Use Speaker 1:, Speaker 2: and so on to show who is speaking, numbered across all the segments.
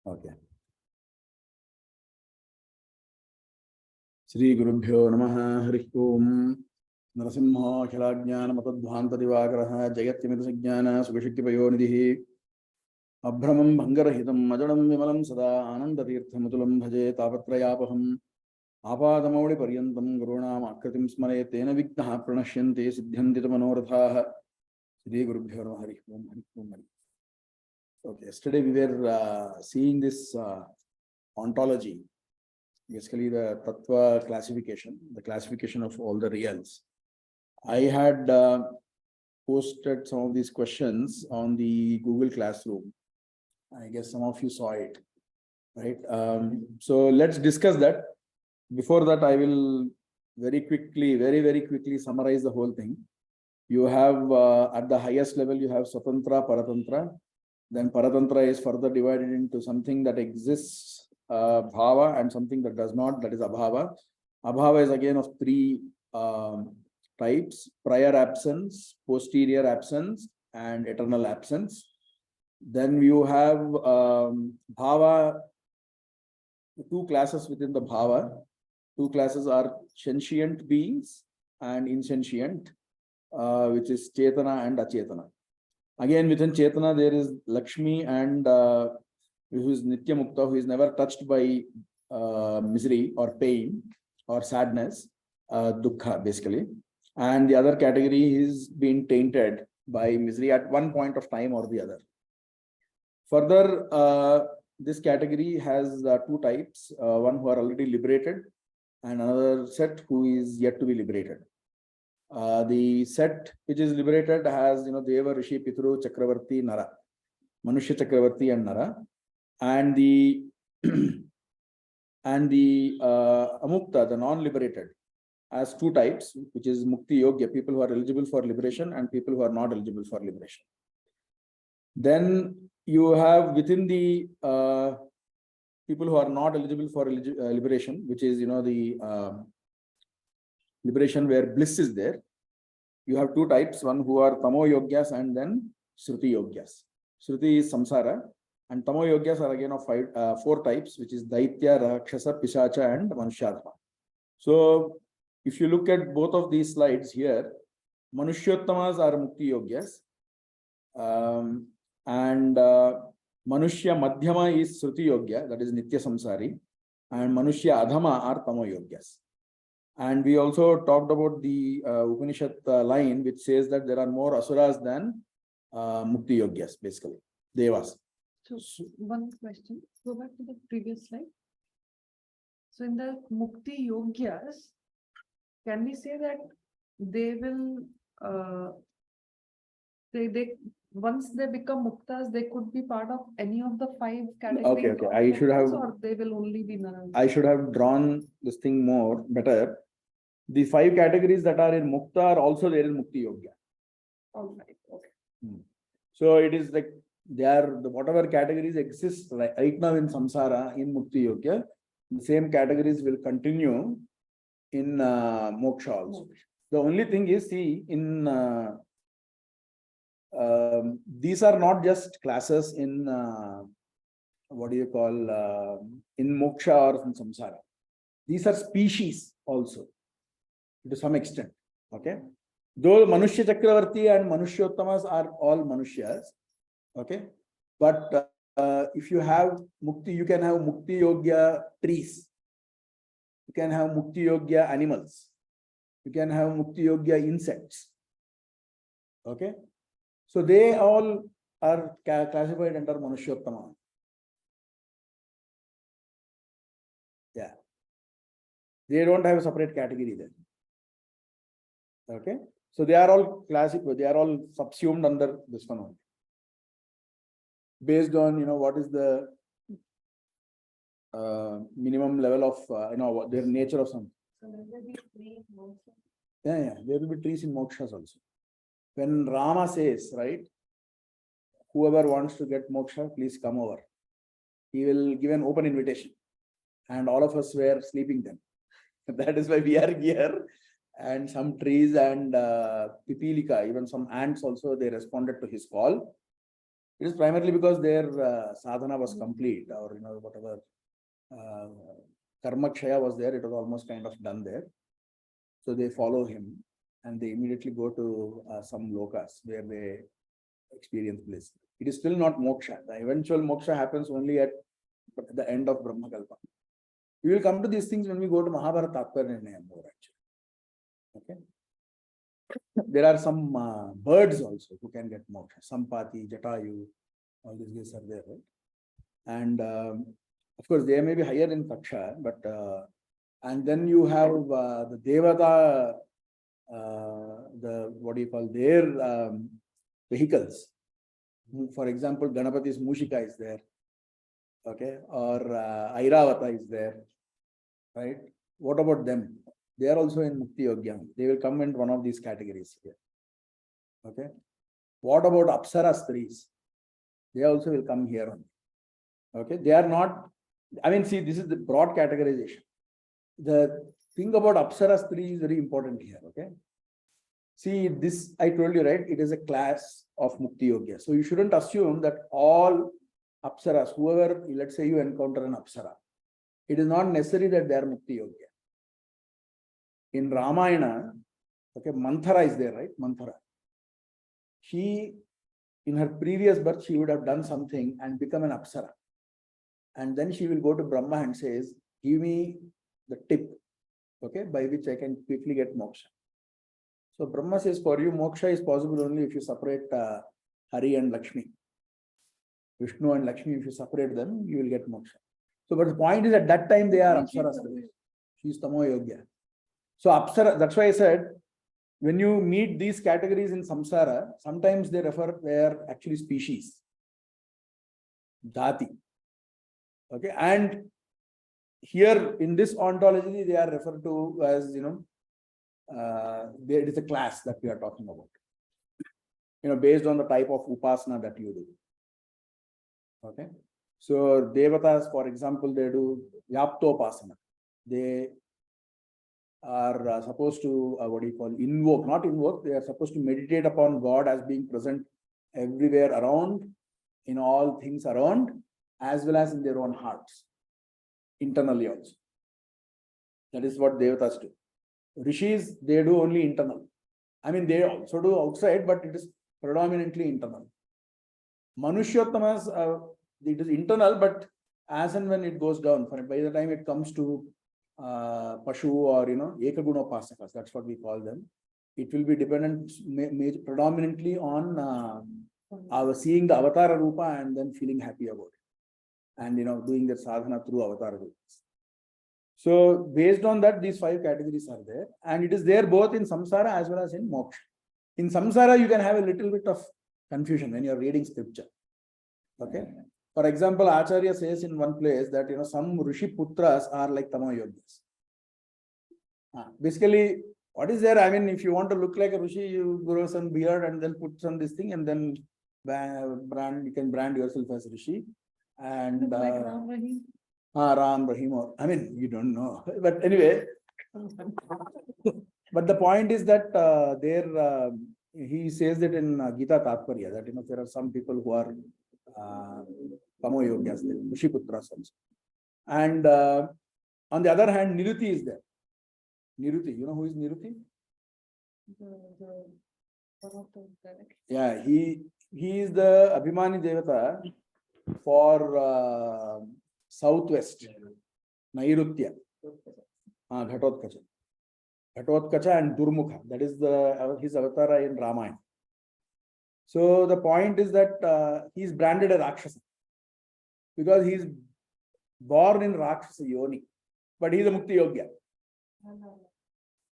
Speaker 1: Okay. Shri Gurubhyo Namaha Hari Om Narasimha Khilajnana Matadvanta Divagaraha Jayatyamita Sugashikti Payonidhi Abhramam Bhangarahitam Majanam Vimalam Sada Ananda Tirthamatulam Bhaje Tapatrayapaham Apadamaudi Paryantam Gurunam Akratim Smare Tena Vignaha Pranashyante Siddhyantita Manorathaha Shri Gurubhyo Namaha Hari Om Hari Om Hari. Okay, yesterday we were seeing this ontology, basically the Tattva classification, the classification of all the reals. I had posted some of these questions on the Google Classroom. I guess some of you saw it, right? So let's discuss that. Before that, I will very quickly summarize the whole thing. You have at the highest level, you have Swatantra, Paratantra. Then Paratantra is further divided into something that exists, Bhava, and something that does not, that is Abhava. Abhava is again of three types: prior absence, posterior absence, and eternal absence. Then you have Bhava, two classes within the Bhava. Two classes are sentient beings and insentient, which is Chetana and Achetana. Again, within Chetana, there is Lakshmi and who is Nitya Mukta, who is never touched by misery or pain or sadness, Dukkha basically. And the other category is being tainted by misery at one point of time or the other. Further, this category has two types, one who are already liberated and another set who is yet to be liberated. The set which is liberated has, Deva, Rishi, Pitru, Chakravarti, Nara, Manushya Chakravarti and Nara, and the Amukta, the non-liberated, has two types, which is Mukti Yogya, people who are eligible for liberation and people who are not eligible for liberation. Then you have within the people who are not eligible for liberation, which is, the liberation where bliss is there. You have two types, one who are Tamo Yogyas and then Shruti Yogyas. Shruti is Samsara and Tamo Yogyas are again of four types, which is Daitya, Rakshasa, Pisacha and Manushadhama. So if you look at both of these slides here, Manushottamas are Mukti Yogyas and Manushya Madhyama is Shruti Yogya, that is Nitya Samsari, and Manushya Adhama are Tamo Yogyas. And we also talked about the Upanishad line, which says that there are more Asuras than Mukti Yogyas, basically, Devas.
Speaker 2: So one question, go back to the previous slide. So in the Mukti Yogyas, can we say that they will, once they become Muktas, they could be part of any of the five categories?
Speaker 1: Okay. I should have,
Speaker 2: or they will only be none?
Speaker 1: I should have drawn this thing more better. The five categories that are in Mukta are also there in Mukti Yogya.
Speaker 2: All right, okay.
Speaker 1: So it is like they are the whatever categories exist right now in Samsara in Mukti Yogya, the same categories will continue in Moksha also. The only thing is, see, in these are not just classes in what do you call in Moksha or in Samsara. These are species also to some extent. Okay, though Manushya Chakravarti and Manushottamas are all Manushyas. Okay, but if you have Mukti, you can have Mukti Yogya trees, you can have Mukti Yogya animals, you can have Mukti Yogya insects. Okay, so they all are classified under Manushottama. Yeah, they don't have a separate category then. Okay, so they are all classified, they are all subsumed under this one only, based on what is the minimum level of their nature of something.
Speaker 2: So there will be trees also.
Speaker 1: Yeah, there will be trees in mokshas also. When Rama says, right, whoever wants to get moksha, please come over, he will give an open invitation, and all of us were sleeping then. That is why we are here. And some trees and Pipilika, even some ants also, they responded to his call. It is primarily because their sadhana was complete, or whatever karma kshaya was there, it was almost kind of done there. So they follow him and they immediately go to some lokas where they experience bliss. It is still not moksha. The eventual moksha happens only at the end of Brahmakalpa. We will come to these things when we go to Mahabharata Tattvavada more actually. Okay. There are some birds also who can get moksha. Sampati, Jatayu, all these guys are there, right? And of course, they may be higher in Taksha, but and then you have the Devata, their vehicles. For example, Ganapati's Mushika is there, okay, or Airavata is there, right? What about them? They are also in Mukti Yogyam. They will come in one of these categories here. Okay. What about Apsara Stris? They also will come here only. Okay. They are not, I mean, see, this is the broad categorization. The thing about Apsara Stri is very important here. Okay. See, this I told you, right? It is a class of Mukti Yogya. So you shouldn't assume that all Apsaras, whoever, let's say you encounter an Apsara, it is not necessary that they are Mukti Yogya. In Ramayana, okay, Manthara is there, right? Manthara. She, in her previous birth, she would have done something and become an Apsara. And then she will go to Brahma and says, give me the tip, okay, by which I can quickly get moksha. So Brahma says, for you, moksha is possible only if you separate Hari and Lakshmi. Vishnu and Lakshmi, if you separate them, you will get moksha. So, but the point is, at that time, they are Apsaras. She is Tamo Yogya. So Apsara, that's why I said, when you meet these categories in samsara, sometimes they are actually species. Dhati. Okay. And here in this ontology, they are referred to as, it is a class that we are talking about. Based on the type of upasana that you do. Okay. So Devatas, for example, they do Yaptopasana. They are supposed to, invoke, not invoke, they are supposed to meditate upon God as being present everywhere around, in all things around, as well as in their own hearts, internally also. That is what Devatas do. Rishis, they do only internal. I mean, they also do outside, but it is predominantly internal. Manushyottamas, it is internal, but as and when it goes down, by the time it comes to Pashu or Ekagunopasakas, that's what we call them. It will be dependent predominantly on our seeing the Avatara Rupa and then feeling happy about it. And doing their sadhana through Avatara Rupas. So based on that, these 5 categories are there, and it is there both in samsara as well as in moksha. In samsara, you can have a little bit of confusion when you are reading scripture. Okay. For example, Acharya says in one place that some Rishi Putras are like Tamo Yogyas. Basically, what is there? I mean, if you want to look like a Rishi, you grow some beard and then put some this thing, and then you can brand yourself as Rishi. And
Speaker 2: like Ram Rahim.
Speaker 1: Ram Rahim, or I mean, you don't know. But anyway, but the point is that he says that in Gita Tatvarya that there are some people who are Tamo Yogyas, Rishi Putras also. And on the other hand, Niruti is there. Niruti, you know who is Niruti? Yeah, he is the Abhimani Devata for Southwest, Nairutya, Ghatotkacha. Ghatotkacha and Durmukha, that is his avatara in Ramayana. So the point is that he is branded as Rakshasa because he is born in Rakshasa Yoni, but he is a Mukti Yogya.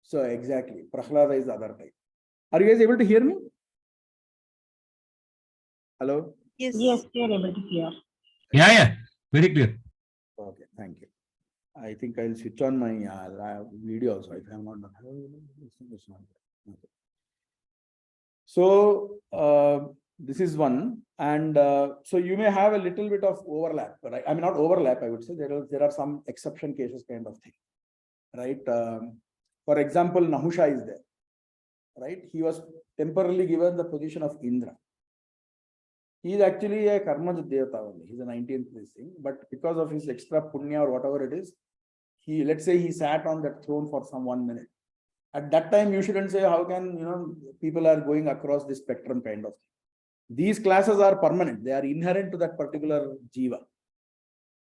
Speaker 1: So exactly, Prahlada is the other type. Are you guys able to hear me? Hello?
Speaker 3: Yes, we are able to hear.
Speaker 4: Yeah, very clear.
Speaker 1: Okay, thank you. I think I'll switch on my video also if I am not done. Okay. So this is one, and so you may have a little bit of overlap, right? I mean, not overlap, I would say there are some exception cases kind of thing, right? For example, Nahusha is there, right? He was temporarily given the position of Indra. He is actually a Karmaja Devata only. He's a 19th place thing. But because of his extra punya or whatever it is, let's say he sat on that throne for some 1 minute. At that time, you shouldn't say how can, people are going across this spectrum kind of thing. These classes are permanent. They are inherent to that particular jiva.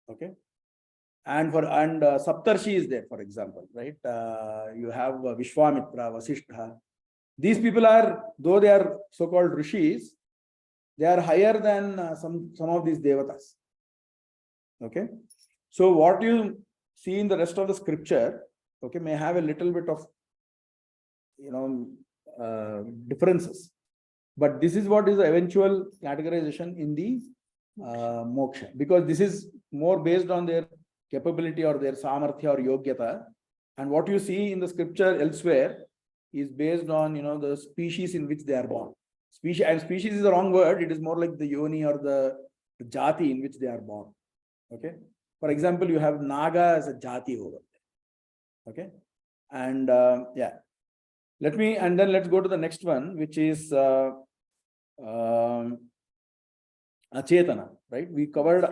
Speaker 1: Okay. And Saptarshi is there, for example, right? You have Vishwamitra, Vasishtha. These people are, though they are so-called rishis, they are higher than some of these devatas. Okay. So what you see in the rest of the scripture, okay, may have a little bit of, differences. But this is what is the eventual categorization in the moksha, because this is more based on their capability or their samarthya or yogyata. And what you see in the scripture elsewhere is based on, the species in which they are born. Species is the wrong word. It is more like the yoni or the jati in which they are born. Okay. For example, you have Naga as a jati over there. Okay. And yeah. Let's go to the next one, which is Achetana, right? We covered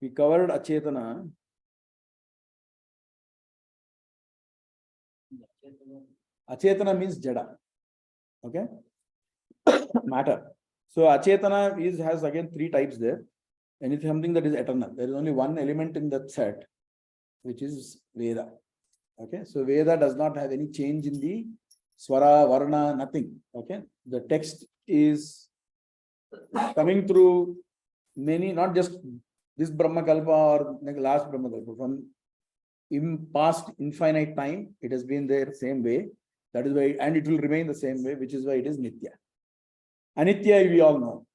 Speaker 1: Achetana. Achetana means Jada. Okay. Matter. So Achetana has again 3 types there. Anything, something that is eternal. There is only one element in that set, which is Veda. Okay. So Veda does not have any change in the Swara, Varna, nothing. Okay. The text is coming through many, not just this Brahmakalpa or the last Brahmakalpa. From in past infinite time, it has been there same way. That is why, and it will remain the same way, which is why it is Nitya. Anitya, we all know,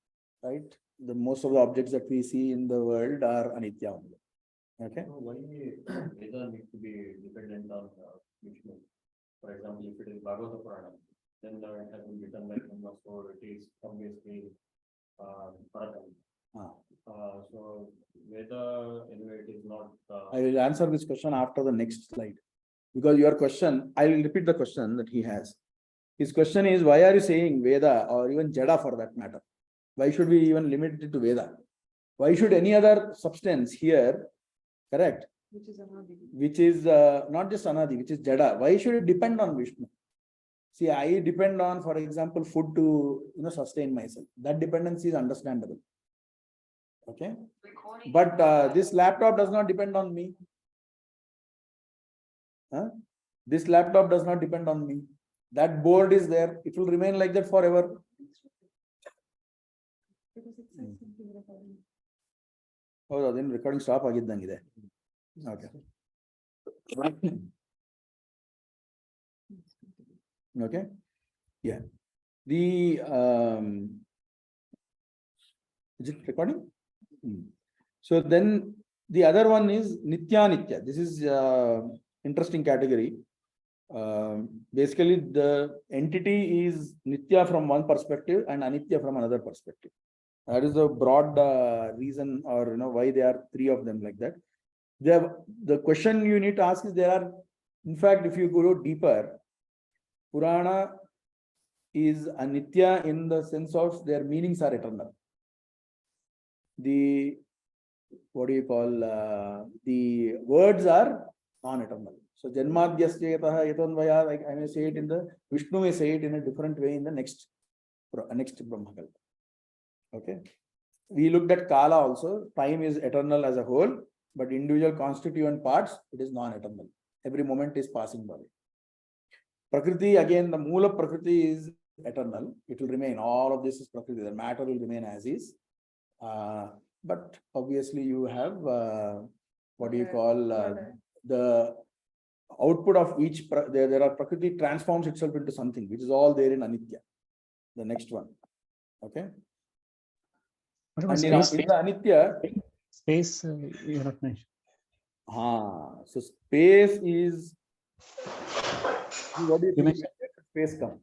Speaker 1: right? The most of the objects that we see in the world are Anitya only. Okay.
Speaker 5: So why Veda needs to be dependent on Vishnu? For example, if it is Bhagavata Purana, then it has been written like number 4, it is obviously Parakam. So Veda, anyway, it is not.
Speaker 1: I will answer this question after the next slide. Because your question, I will repeat the question that he has. His question is, why are you saying Veda or even Jada for that matter? Why should we even limit it to Veda? Why should any other substance here, correct?
Speaker 2: Which is Anadi.
Speaker 1: Which is not just Anadi, which is Jada. Why should it depend on Vishnu? See, I depend on, for example, food to sustain myself. That dependency is understandable. Okay. But this laptop does not depend on me. This laptop does not depend on me. That board is there. It will remain like that forever. Oh, then recording stop agidangide. Okay. Okay. Yeah. The is it recording? So then the other one is Nitya. This is interesting category. Basically, the entity is Nitya from one perspective and Anitya from another perspective. That is the broad reason, or why there are 3 of them like that. The question you need to ask is, there are, in fact, if you go deeper, Purana is Anitya in the sense of their meanings are eternal. The the words are non-eternal. So Janmadhyasya Yatanvaya, like I may say it in the Vishnu may say it in a different way in the next Brahmakalpa. Okay. We looked at Kala also. Time is eternal as a whole, but individual constituent parts, it is non-eternal. Every moment is passing by. Prakriti, again, the Mula Prakriti is eternal. It will remain. All of this is Prakriti. The matter will remain as is. But obviously you have the output of each, there are Prakriti transforms itself into something, which is all there in Anitya. The next one. Okay. And in the Anitya,
Speaker 3: Space, you have mentioned.
Speaker 1: So space is, what do you think? Where should space come?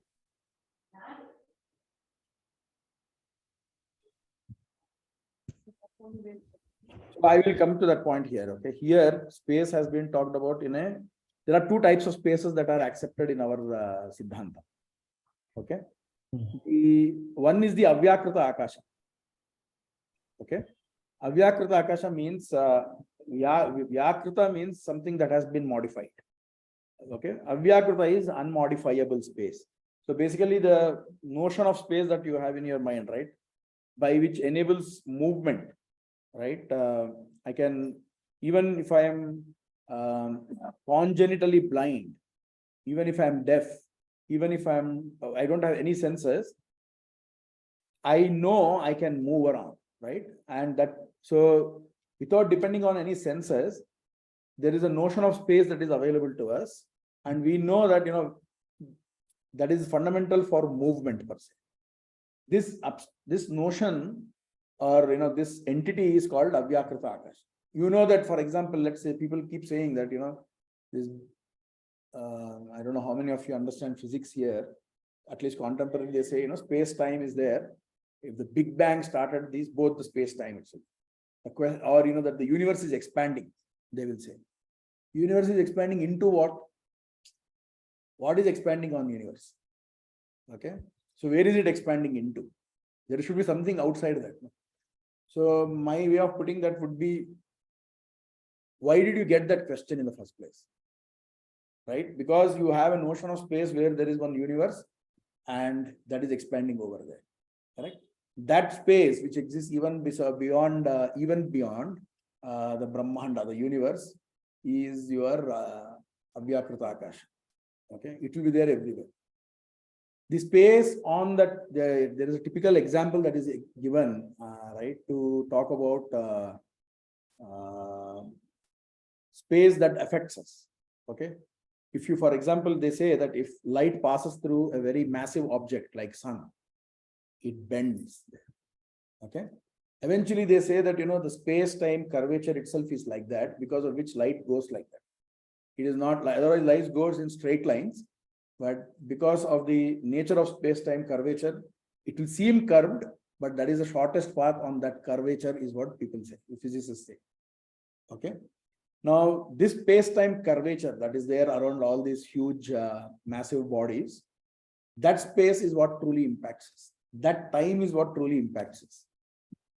Speaker 1: So I will come to that point here. Okay. Here, space has been talked about there are 2 types of spaces that are accepted in our Siddhanta. Okay. The one is the Avyakrita Akasha. Okay. Avyakrita Akasha means Vyakrita means something that has been modified. Okay. Avyakrita is unmodifiable space. So basically the notion of space that you have in your mind, right, by which enables movement, right? I can, even if I am congenitally blind, even if I am deaf, even if I don't have any senses, I know I can move around, right? And that, so without depending on any senses, there is a notion of space that is available to us. And we know that, that is fundamental for movement per se. This notion or, this entity is called Avyakrita Akash. You know that, for example, let's say people keep saying that, this, I don't know how many of you understand physics here, at least contemporary, they say, space-time is there. If the Big Bang started, both the space-time itself. Or, that the universe is expanding, they will say. Universe is expanding into what? What is expanding on universe? Okay. So where is it expanding into? There should be something outside that. So my way of putting that would be, why did you get that question in the first place? Right? Because you have a notion of space where there is one universe and that is expanding over there. Correct? That space which exists even beyond the Brahmanda, the universe, is your Avyakrita Akasha. Okay, it will be there everywhere. The space on that, there is a typical example that is given, right, to talk about space that affects us. Okay, if you, for example, they say that if light passes through a very massive object like sun, it bends. Okay, eventually they say that, the space-time curvature itself is like that, because of which light goes like that. It is not like, otherwise light goes in straight lines, but because of the nature of space-time curvature, it will seem curved, but that is the shortest path on that curvature is what people say, the physicists say. Okay. Now, this space-time curvature that is there around all these huge, massive bodies, that space is what truly impacts us. That time is what truly impacts us.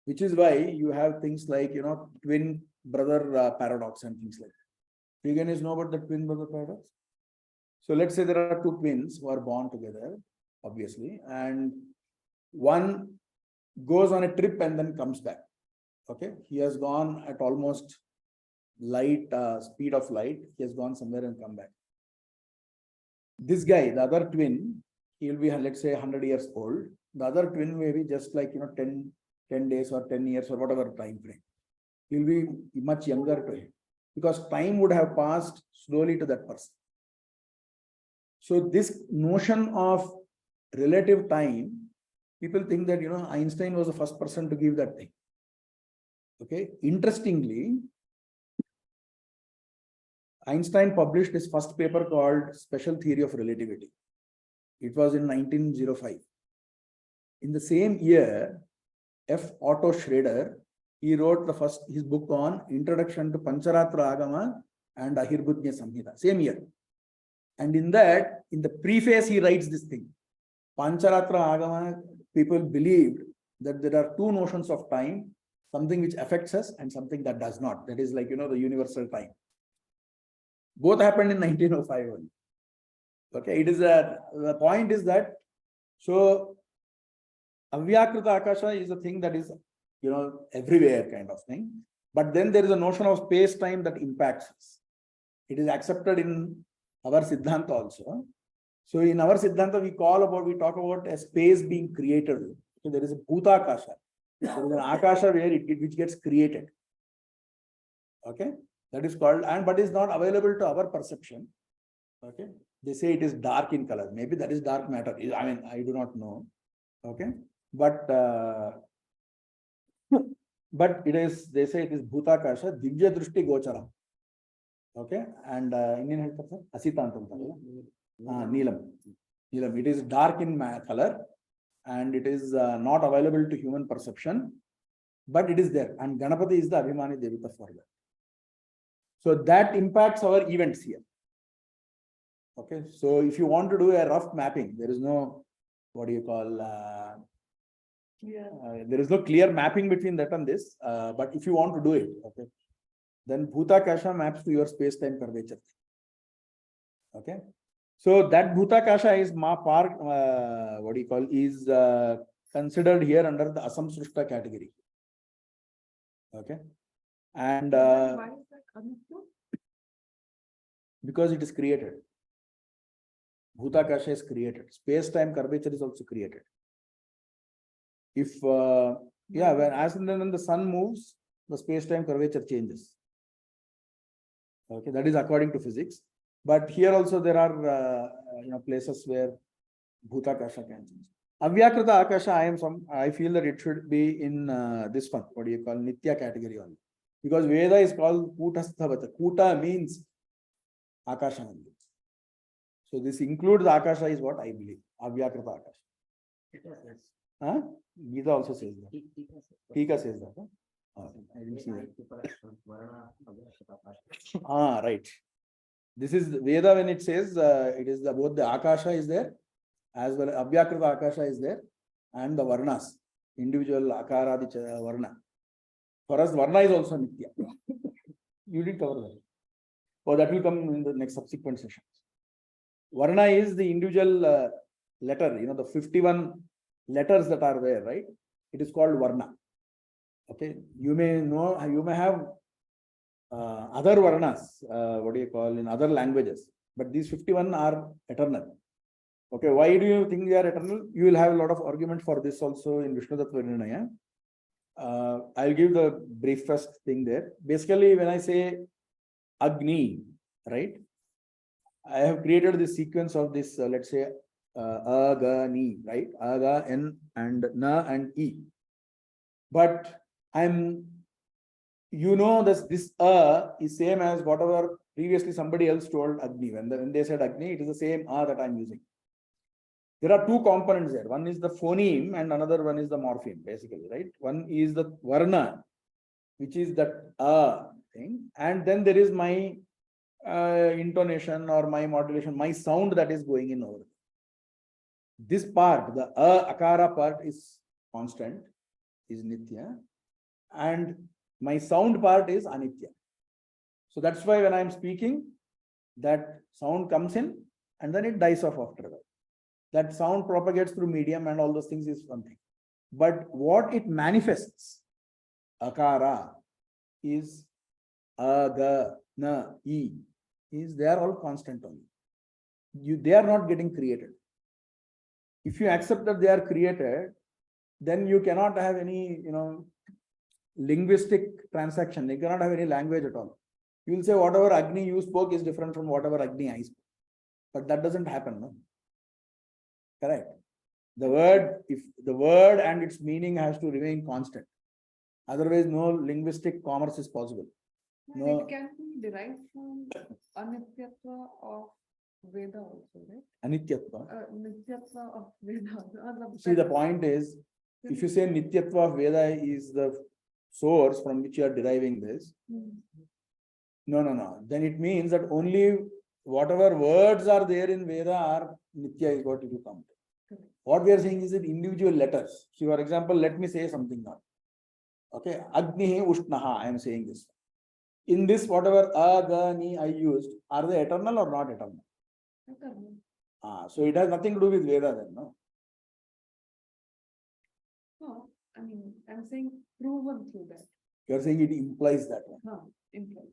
Speaker 1: Which is why you have things like, twin brother paradox and things like that. Do you guys know about the twin brother paradox? So let's say there are two twins who are born together, obviously, and one goes on a trip and then comes back. Okay, he has gone at almost light, speed of light. He has gone somewhere and come back. This guy, the other twin, he will be, let's say, 100 years old. The other twin may be just like, 10 days or 10 years or whatever time frame. He will be much younger to him, because time would have passed slowly to that person. So this notion of relative time, people think that, Einstein was the first person to give that thing. Okay. Interestingly, Einstein published his first paper called Special Theory of Relativity. It was in 1905. In the same year, F. Otto Schrader, he wrote his book on Introduction to Pancharatra Agama and Ahirbudnya Samhita, same year. And in that, in the preface, he writes this thing. Pancharatra Agama, people believed that there are two notions of time, something which affects us and something that does not. That is like, the universal time. Both happened in 1905 only. Okay, the point is that, so Avyakrita Akasha is a thing that is, everywhere kind of thing. But then there is a notion of space-time that impacts us. It is accepted in our Siddhanta also. So in our Siddhanta, we talk about a space being created. So there is a Bhuta Akasha. There is an Akasha where which gets created. Okay, that is called, but is not available to our perception. Okay, they say it is dark in color. Maybe that is dark matter. I mean, I do not know. Okay, but it is, they say it is Bhuta Akasha, Divya Drushti Gochara. Okay, and Indian health person, Asitantam. Neelam. It is dark in color and it is not available to human perception, but it is there. And Ganapati is the Abhimani Devita for that. So that impacts our events here. Okay, so if you want to do a rough mapping, there is no what do you call,
Speaker 2: Yeah.
Speaker 1: there is no clear mapping between that and this, but if you want to do it, okay, then Bhutakasha maps to your space-time curvature. Okay, so that Bhutakasha is part, what do you call, is considered here under the Asamsrushta category. Okay, and
Speaker 2: Why is that Anitya?
Speaker 1: because it is created. Bhutakasha is created. Space-time curvature is also created. If yeah, as and when the sun moves, the space-time curvature changes. Okay, that is according to physics. But here also there are places where Bhutakasha can change. Avyakrita Akasha, I feel that it should be in this one, what do you call, Nitya category only. Because Veda is called Kutasthavata. Kuta means Akasha only. So this includes Akasha is what I believe. Avyakrita Akasha. Huh? Gita also says that. Tika says that. Huh? I didn't see that. Right. This is Veda when it says it is both the Akasha is there, as well as Avyakrita Akasha is there, and the Varnas, individual Akara, the Varna. For us, Varna is also Nitya. You didn't cover that. Oh, that will come in the next subsequent sessions. Varna is the individual letter, the 51 letters that are there, right? It is called Varna. Okay, you may know, you may have other Varnas, what do you call, in other languages, but these 51 are eternal. Okay, why do you think they are eternal? You will have a lot of argument for this also in Vishnu Tattva Nirnaya. I'll give the briefest thing there. Basically, when I say Agni, right? I have created this sequence of this, let's say, Agani, right? Aga, N, and Na, and E. But this is same as whatever previously somebody else told Agni. When they said Agni, it is the same that I'm using. There are two components there. One is the phoneme and another one is the morpheme, basically, right? One is the Varna, which is that thing. And then there is my intonation or my modulation, my sound that is going in over. This part, the Akara part is constant, is Nitya. And my sound part is Anitya. So that's why when I'm speaking, that sound comes in and then it dies off after a while. That sound propagates through medium and all those things is one thing. But what it manifests, Akara, is Aga, Na, E, is they are all constant only. They are not getting created. If you accept that they are created, then you cannot have any, linguistic transaction. You cannot have any language at all. You will say whatever Agni you spoke is different from whatever Agni I spoke. But that doesn't happen, no? Correct. The word and its meaning has to remain constant. Otherwise, no linguistic commerce is possible. No.
Speaker 2: It can be derived from Anityatva of Veda also, right?
Speaker 1: Anityatva.
Speaker 2: Nityatva of Veda.
Speaker 1: See, the point is, if you say Nityatva of Veda is the source from which you are deriving this, no. Then it means that only whatever words are there in Veda are Nitya is what you come to. What we are saying is that individual letters. So, for example, let me say something now. Okay, Agni Ushnaha, I am saying this. In this, whatever Agani I used, are they eternal or not eternal?
Speaker 2: Eternal.
Speaker 1: So it has nothing to do with Veda then, no?
Speaker 2: No, I mean, I'm saying proven through that.
Speaker 1: You are saying it implies that one.
Speaker 2: No, implies.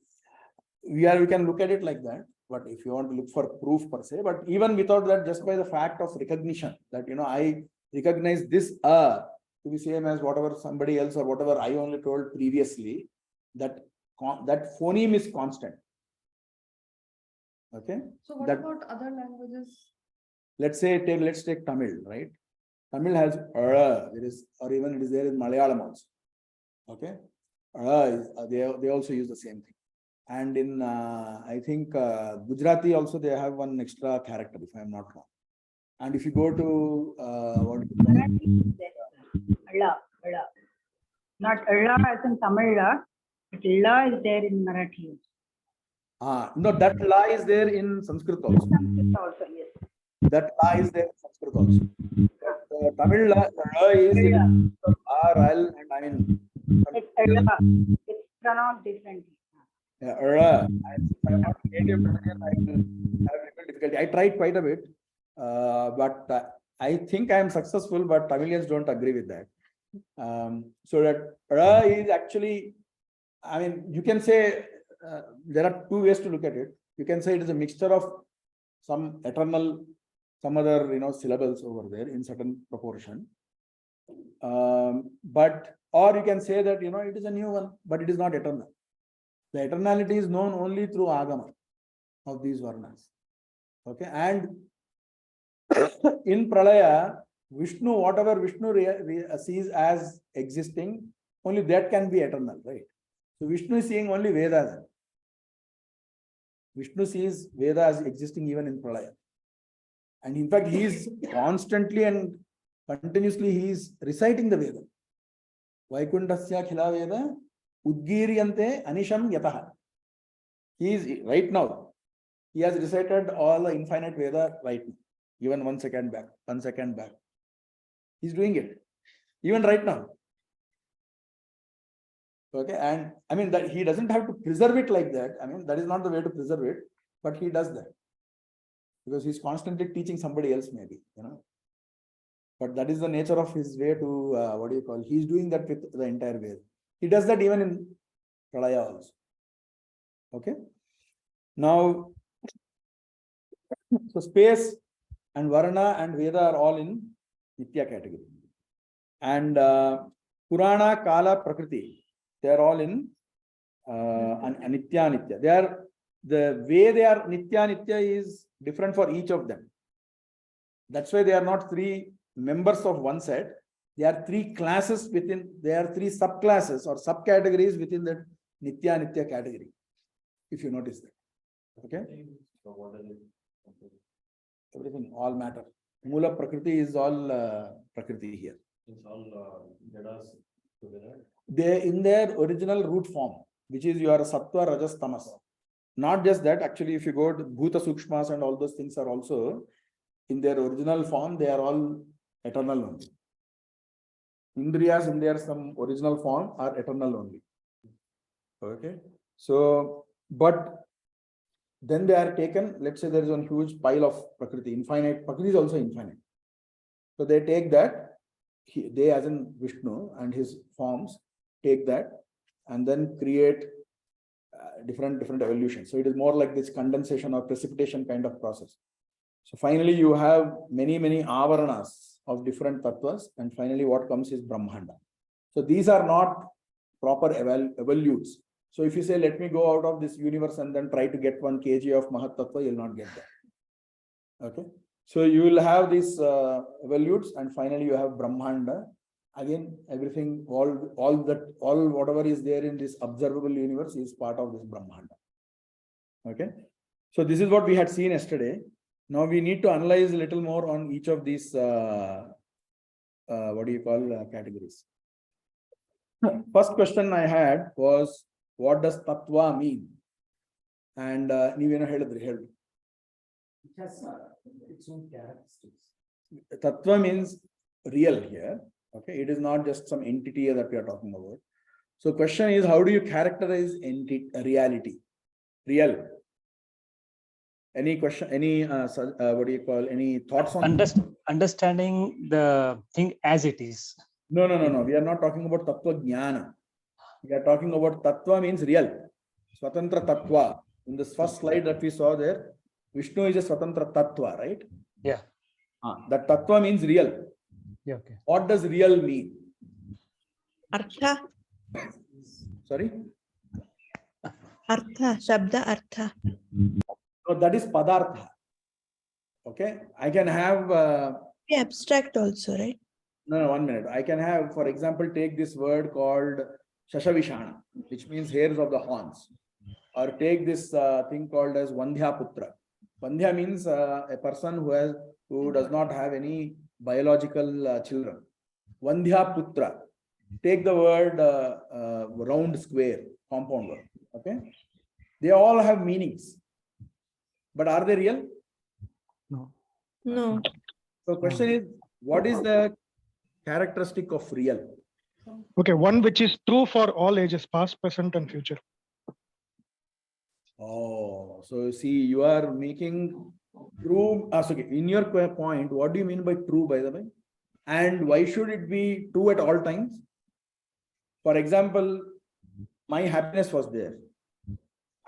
Speaker 1: We can look at it like that, but if you want to look for proof per se, but even without that, just by the fact of recognition that, I recognize this to be same as whatever somebody else or whatever I only told previously, that phoneme is constant. Okay.
Speaker 2: So what about other languages?
Speaker 1: Let's take Tamil, right? Tamil has there is, or even it is there in Malayalam also. Okay. They also use the same thing. And in I think Gujarati also they have one extra character, if I am not wrong. And if you go to
Speaker 6: not as in Tamil, but La is there in Marathi.
Speaker 1: No, that La is there in Sanskrit also.
Speaker 6: Sanskrit also, yes.
Speaker 1: That La is there in Sanskrit also. Tamil is R, L, and I mean.
Speaker 6: It's it's pronounced differently.
Speaker 1: If I'm not native Tamilian, I will have little difficulty. I tried quite a bit, but I think I am successful, but Tamilians don't agree with that. So that is actually, I mean, you can say there are two ways to look at it. You can say it is a mixture of some eternal, some other syllables over there in certain proportion. But or you can say that it is a new one, but it is not eternal. The eternality is known only through agama of these varnas. Okay, and in Pralaya, Vishnu, whatever Vishnu sees as existing, only that can be eternal, right? So Vishnu is seeing only Vedas. Vishnu sees Veda as existing even in Pralaya. And in fact, he is constantly and continuously he is reciting the Veda. Vaikuntasya khila Veda Udgiriyante Anisham Yataha. He is right now. He has recited all the infinite Veda right now. Even 1 second back, 1 second back. He's doing it. Even right now. Okay, and I mean that he doesn't have to preserve it like that. I mean, that is not the way to preserve it, but he does that. Because he's constantly teaching somebody else, maybe, But that is the nature of his way to he's doing that with the entire Veda. He does that even in Pralaya also. Okay. Now, so space and Varna and Veda are all in Nitya category. And Purana, Kala, Prakriti, they are all in Anitya, Nitya. They are, the way they are Nitya, Nitya is different for each of them. That's why they are not three members of one set. They are three classes within, they are three subclasses or subcategories within the Nitya, Nitya category. If you notice that. Okay.
Speaker 5: So what is it?
Speaker 1: Everything, all matter. Mula Prakriti is all Prakriti here.
Speaker 5: It's all Vedas together.
Speaker 1: They in their original root form, which is your Sattva, Rajas, Tamas. Not just that, actually, if you go to Bhuta Sukshmas and all those things are also in their original form, they are all eternal only. Indriyas in their some original form are eternal only. Okay. So, but then they are taken, let's say there is a huge pile of Prakriti, infinite. Prakriti is also infinite. So they take that, they as in Vishnu and his forms, take that and then create different evolutions. So it is more like this condensation or precipitation kind of process. So finally you have many avaranas of different tattvas, and finally what comes is Brahmanda. So these are not proper evolutes. So if you say, let me go out of this universe and then try to get 1 kg of Mahat Tattva, you'll not get that. Okay. So you will have these evolutes, and finally you have Brahmanda. Again, everything, all whatever is there in this observable universe is part of this Brahmanda. Okay. So this is what we had seen yesterday. Now we need to analyze a little more on each of these categories. First question I had was, what does Tattva mean? And ನೀವೇನೋ ಹೇಳಿದ್ರಿ ಹೇಳಿ.
Speaker 3: It has its own characteristics.
Speaker 1: Tattva means real here. Okay, it is not just some entity that we are talking about. So question is, how do you characterize reality? Real. Any question, any any thoughts on
Speaker 3: Understanding the thing as it is.
Speaker 1: No. We are not talking about Tattva Jnana. We are talking about Tattva means real. Swatantra Tattva. In this first slide that we saw there, Vishnu is a Swatantra Tattva, right?
Speaker 3: Yeah.
Speaker 1: That Tattva means real.
Speaker 3: Yeah. Okay.
Speaker 1: What does real mean?
Speaker 7: Artha.
Speaker 1: Sorry?
Speaker 7: Artha. Shabda Artha.
Speaker 1: So that is Padartha. Okay. I can have.
Speaker 7: Be abstract also, right?
Speaker 1: No, 1 minute. I can have, for example, take this word called Shashavishana, which means hairs of the horns. Or take this thing called as Vandhya Putra. Vandhya means a person who does not have any biological children. Vandhya Putra. Take the word round, square, compound word. Okay. They all have meanings. But are they real?
Speaker 3: No.
Speaker 7: No.
Speaker 1: So question is, what is the characteristic of real?
Speaker 8: Okay, one which is true for all ages, past, present, and future.
Speaker 1: Oh, so see, you are making true. Okay, in your point, what do you mean by true, by the way? And why should it be true at all times? For example, my happiness was there.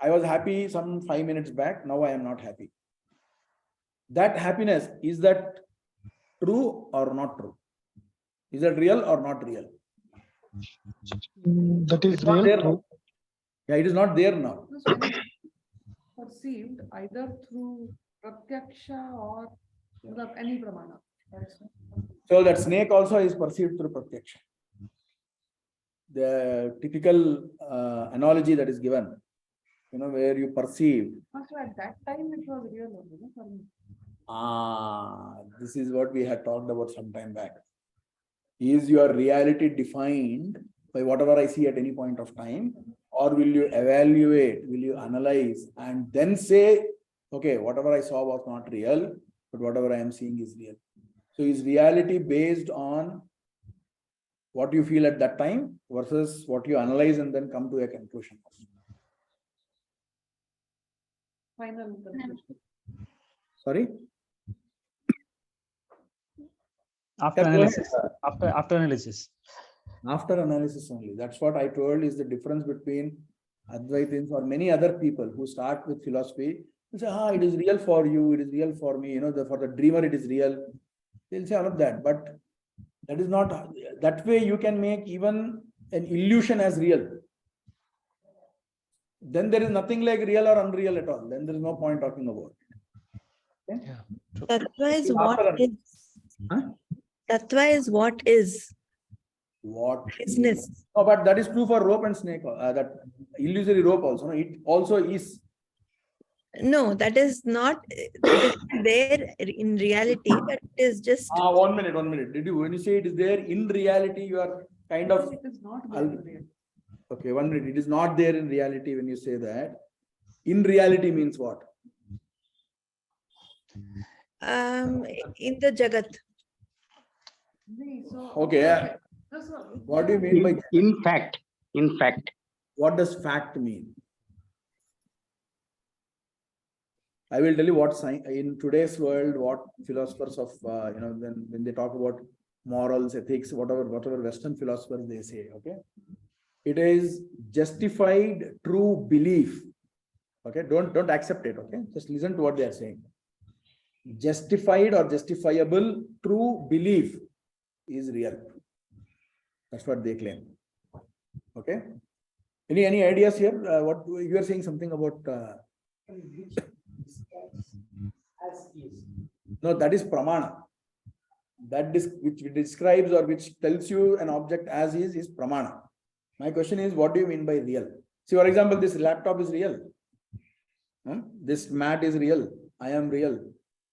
Speaker 1: I was happy some 5 minutes back. Now I am not happy. That happiness, is that true or not true? Is that real or not real?
Speaker 8: That is
Speaker 1: It's not
Speaker 8: real.
Speaker 1: there
Speaker 8: True.
Speaker 1: now. Yeah, it is not there now.
Speaker 2: So when it's perceived either through pratyaksha or any pramana.
Speaker 1: So that snake also is perceived through pratyaksha. The typical analogy that is given, where you perceive.
Speaker 2: So at that time it was real only, no, for me.
Speaker 1: This is what we had talked about some time back. Is your reality defined by whatever I see at any point of time, or will you evaluate, will you analyze and then say, okay, whatever I saw was not real, but whatever I am seeing is real. So is reality based on what you feel at that time versus what you analyze and then come to a conclusion?
Speaker 2: Final conclusion.
Speaker 1: Sorry?
Speaker 3: After
Speaker 1: Yeah, go ahead.
Speaker 3: analysis. After analysis.
Speaker 1: After analysis only. That's what I told is the difference between Advaitins or many other people who start with philosophy. They say, it is real for you, it is real for me, for the dreamer it is real. They'll say all of that, but that is not, that way you can make even an illusion as real. Then there is nothing like real or unreal at all. Then there is no point talking about it. Okay?
Speaker 3: Yeah.
Speaker 7: Tattva is what
Speaker 1: After-
Speaker 7: is.
Speaker 1: Huh?
Speaker 7: Tattva is what is.
Speaker 1: What?
Speaker 7: Isness.
Speaker 1: No, but that is true for rope and snake. That illusory rope also. No? It also is.
Speaker 7: No, that is not there in reality, but it is just.
Speaker 1: 1 minute. When you say it is there in reality, you are kind of.
Speaker 2: It is not there in real.
Speaker 1: Okay, 1 minute. It is not there in reality when you say that. In reality means what?
Speaker 7: In the Jagat.
Speaker 2: So,
Speaker 1: Okay. What do you mean by
Speaker 9: In fact,
Speaker 1: what does fact mean? I will tell you what in today's world, what philosophers of when they talk about morals, ethics, whatever Western philosophers they say, okay, it is justified true belief. Okay, don't accept it. Okay, just listen to what they are saying. Justified or justifiable true belief is real. That's what they claim. Okay. Any ideas here? What you are saying something about? No, that is pramana. That which describes or which tells you an object as is pramana. My question is, what do you mean by real? See, for example, this laptop is real. This mat is real. I am real.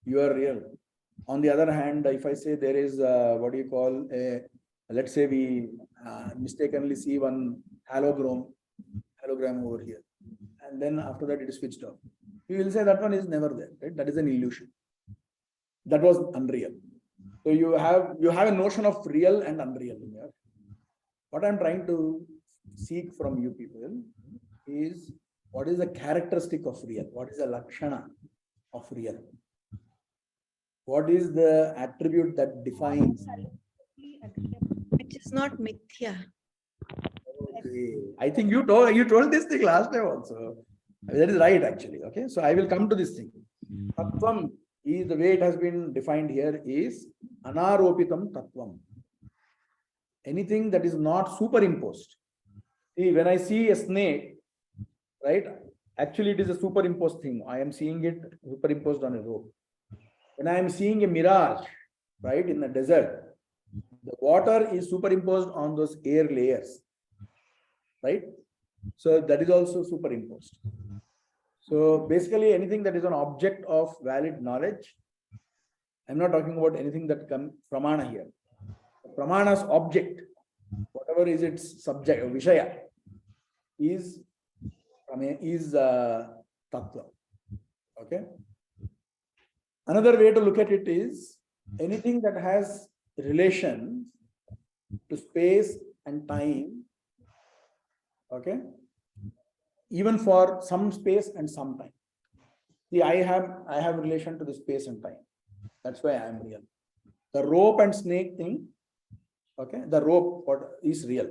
Speaker 1: You are real. On the other hand, if I say there is let's say we mistakenly see one hologram over here, and then after that it is switched off. We will say that one is never there, right? That is an illusion. That was unreal. So you have a notion of real and unreal in here. What I'm trying to seek from you people is what is the characteristic of real? What is the lakshana of real? What is the attribute that defines?
Speaker 7: Which is not mithya.
Speaker 1: Okay. I think you told this thing last time also. That is right, actually. Okay, so I will come to this thing. Tattvam is the way it has been defined here is anaropitam tattvam. Anything that is not superimposed. See, when I see a snake, right? Actually, it is a superimposed thing. I am seeing it superimposed on a rope. When I am seeing a mirage, right, in the desert, the water is superimposed on those air layers, right? So that is also superimposed. So basically anything that is an object of valid knowledge, I'm not talking about anything that comes pramana here. Pramana's object, whatever is its subject, vishaya, is tattva. Okay. Another way to look at it is anything that has relation to space and time, okay, even for some space and some time. See, I have relation to the space and time. That's why I am real. The rope and snake thing, okay, the rope what is real.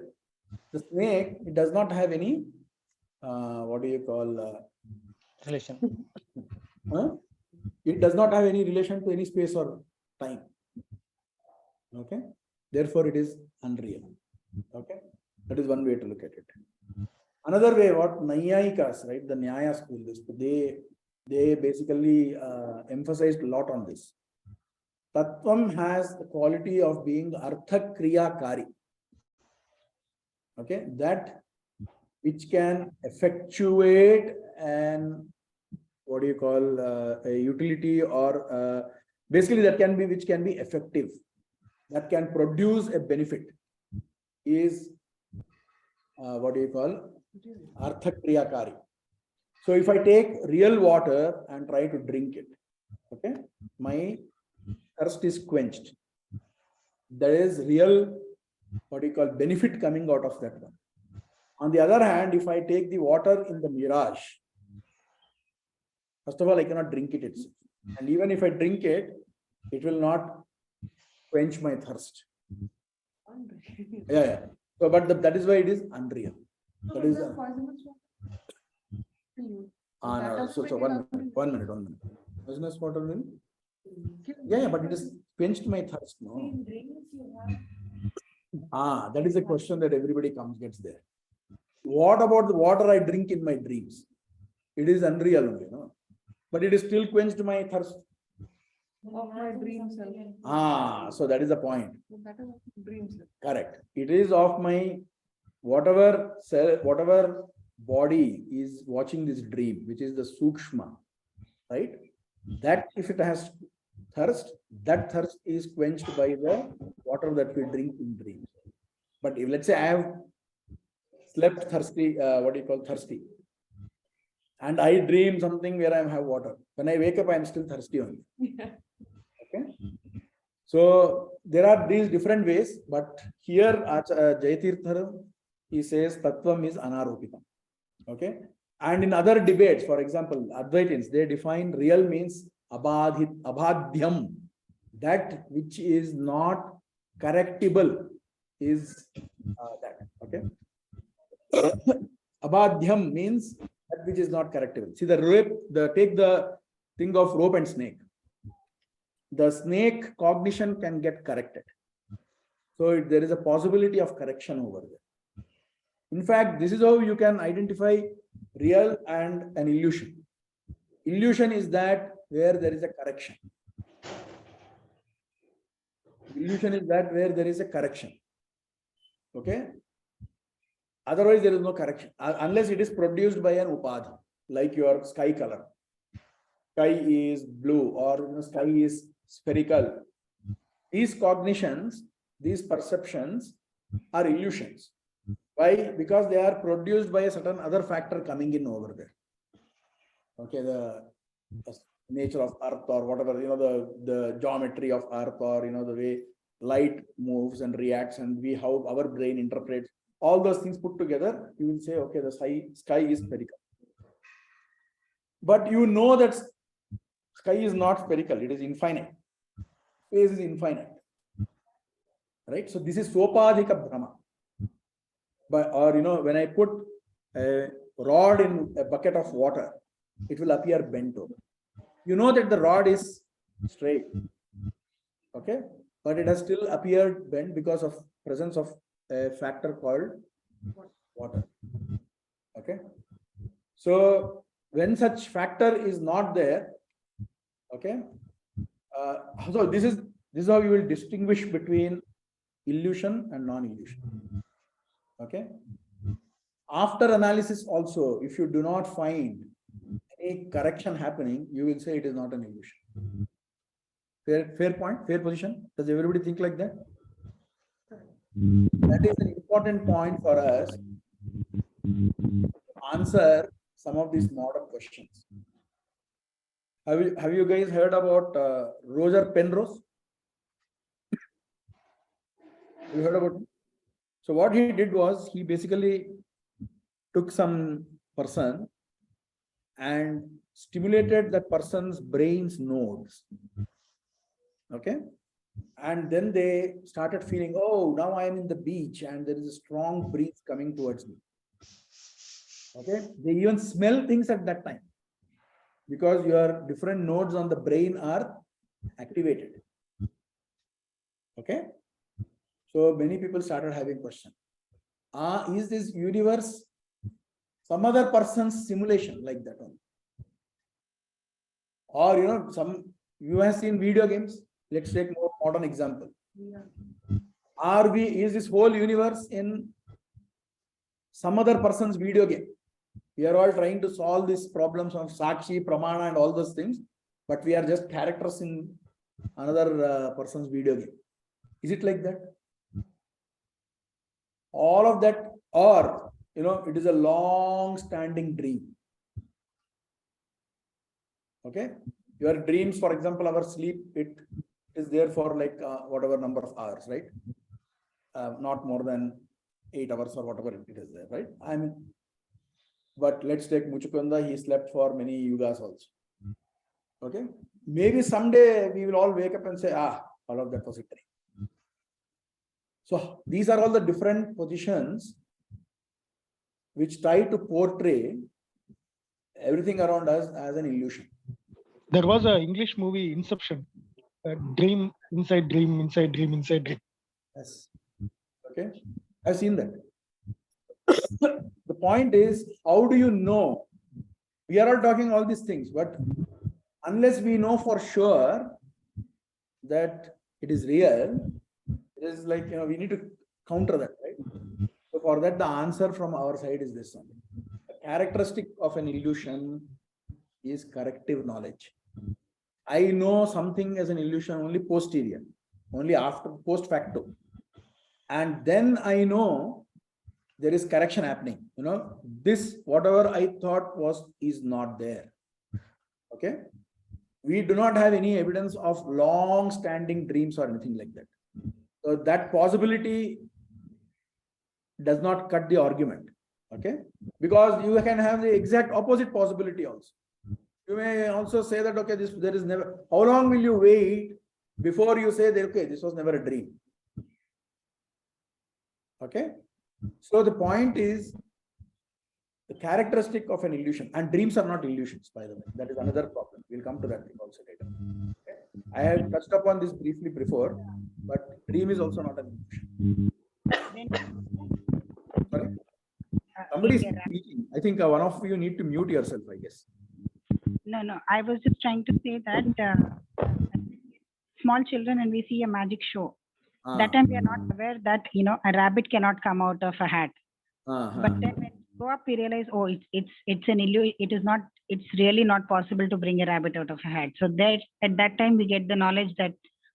Speaker 1: The snake, it does not have any what do you call
Speaker 3: Relation.
Speaker 1: it does not have any relation to any space or time. Okay, therefore it is unreal. Okay, that is one way to look at it. Another way, what Nayayikas, right, the Nyaya school, they basically emphasized a lot on this. Tattvam has the quality of being artha kriya kari. Okay, that which can effectuate and what do you call a utility, or basically that can be which can be effective, that can produce a benefit, is what do you call artha kriya kari. So if I take real water and try to drink it, okay, my thirst is quenched. There is real, what do you call, benefit coming out of that one. On the other hand, if I take the water in the mirage, first of all, I cannot drink it itself. And even if I drink it, it will not quench my thirst. Yeah. So, but that is why it is unreal. That is. No. So 1 minute. Poisonous water will. Yeah, but it has quenched my thirst. No. That is a question that everybody gets there. What about the water I drink in my dreams? It is unreal only, no? But it is still quenched my thirst.
Speaker 2: Of my dream self.
Speaker 1: So that is the point.
Speaker 2: That is dream self.
Speaker 1: Correct. It is of my whatever cell, whatever body is watching this dream, which is the sukshma, right? That if it has thirst, that thirst is quenched by the water that we drink in dreams. But if let's say I have slept thirsty, thirsty, and I dream something where I have water. When I wake up, I am still thirsty only. Okay. So there are these different ways, but here Jayatirthar, he says Tattvam is anaropita. Okay. And in other debates, for example, Advaitins, they define real means abhadhyam, that which is not correctable is that. Okay. Abhadhyam means that which is not correctable. See the rope, take the thing of rope and snake. The snake cognition can get corrected. So there is a possibility of correction over there. In fact, this is how you can identify real and an illusion. Illusion is that where there is a correction. Illusion is that where there is a correction. Okay. Otherwise, there is no correction unless it is produced by an upadhi, like your sky color. Sky is blue or sky is spherical. These cognitions, these perceptions are illusions. Why? Because they are produced by a certain other factor coming in over there. Okay, the nature of earth or whatever, the geometry of earth, or the way light moves and reacts, and how our brain interprets. All those things put together, you will say, okay, the sky is spherical. But you know that sky is not spherical, it is infinite. Space is infinite. Right? So this is sopadhika brahma. Or when I put a rod in a bucket of water, it will appear bent over. You know that the rod is straight. Okay? But it has still appeared bent because of presence of a factor called water. Okay. So when such factor is not there, okay. So this is how you will distinguish between illusion and non-illusion. Okay. After analysis also, if you do not find any correction happening, you will say it is not an illusion. Fair point, fair position. Does everybody think like that? That is an important point for us to answer some of these modern questions. Have you guys heard about Roger Penrose? You heard about it? So what he did was he basically took some person and stimulated that person's brain's nodes. Okay. And then they started feeling, oh, now I am in the beach and there is a strong breeze coming towards me. Okay. They even smell things at that time because your different nodes on the brain are activated. Okay. So many people started having questions. Is this universe some other person's simulation like that one? Or you have seen video games. Let's take more modern example.
Speaker 2: Yeah.
Speaker 1: Is this whole universe in some other person's video game? We are all trying to solve these problems of Sakshi, Pramana and all those things, but we are just characters in another person's video game. Is it like that? All of that, or it is a long-standing dream. Okay, your dreams, for example, our sleep, it is there for like whatever number of hours, right? Not more than 8 hours or whatever it is there, right? But let's take Muchukunda, he slept for many yugas also. Okay, maybe someday we will all wake up and say, all of that was a dream. So these are all the different positions which try to portray everything around us as an illusion.
Speaker 8: There was an English movie, Inception. Dream, inside dream, inside dream, inside dream.
Speaker 1: Yes. Okay. I've seen that. The point is, how do you know? We are all talking all these things, but unless we know for sure that it is real, it is like, we need to counter that, right? So for that, the answer from our side is this one. The characteristic of an illusion is corrective knowledge. I know something as an illusion only posterior, only after post facto. And then I know there is correction happening. This, whatever I thought is not there. Okay. We do not have any evidence of long-standing dreams or anything like that. So that possibility does not cut the argument. Okay. Because you can have the exact opposite possibility also. You may also say that, okay, there is never, how long will you wait before you say that, okay, this was never a dream? Okay. So the point is the characteristic of an illusion, and dreams are not illusions, by the way. That is another problem. We'll come to that also later. Okay. I have touched upon this briefly before, but dream is also not an illusion. Sorry? Somebody is speaking. I think one of you need to mute yourself, I guess.
Speaker 6: No. I was just trying to say that small children and we see a magic show. That time we are not aware that a rabbit cannot come out of a hat. But then when we grow up, we realize, oh, it's an illusion. It is not. It's really not possible to bring a rabbit out of a hat. So that at that time we get the knowledge that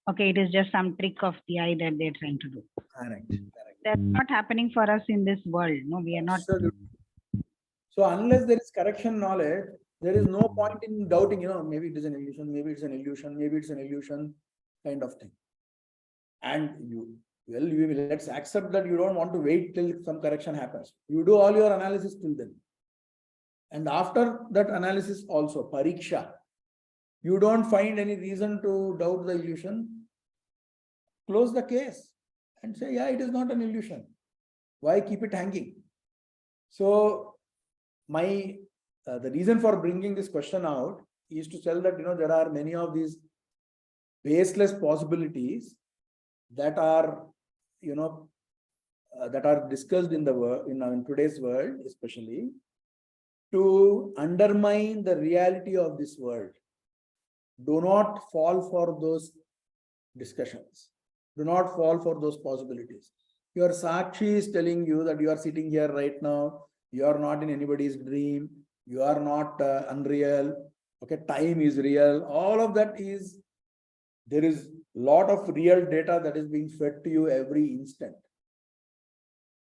Speaker 6: okay, it is just some trick of the eye that they're trying to do.
Speaker 1: Correct.
Speaker 6: That's not happening for us in this world. No, we are not.
Speaker 1: So unless there is correction knowledge, there is no point in doubting, maybe it is an illusion, maybe it's an illusion, maybe it's an illusion kind of thing. And let's accept that you don't want to wait till some correction happens. You do all your analysis till then. And after that analysis also, pariksha, you don't find any reason to doubt the illusion, close the case and say, yeah, it is not an illusion. Why keep it hanging? So the reason for bringing this question out is to tell that, there are many of these baseless possibilities that are, that are discussed in the world, in today's world, especially to undermine the reality of this world. Do not fall for those discussions. Do not fall for those possibilities. Your Sakshi is telling you that you are sitting here right now. You are not in anybody's dream. You are not unreal. Okay, time is real. All of that is, there is a lot of real data that is being fed to you every instant.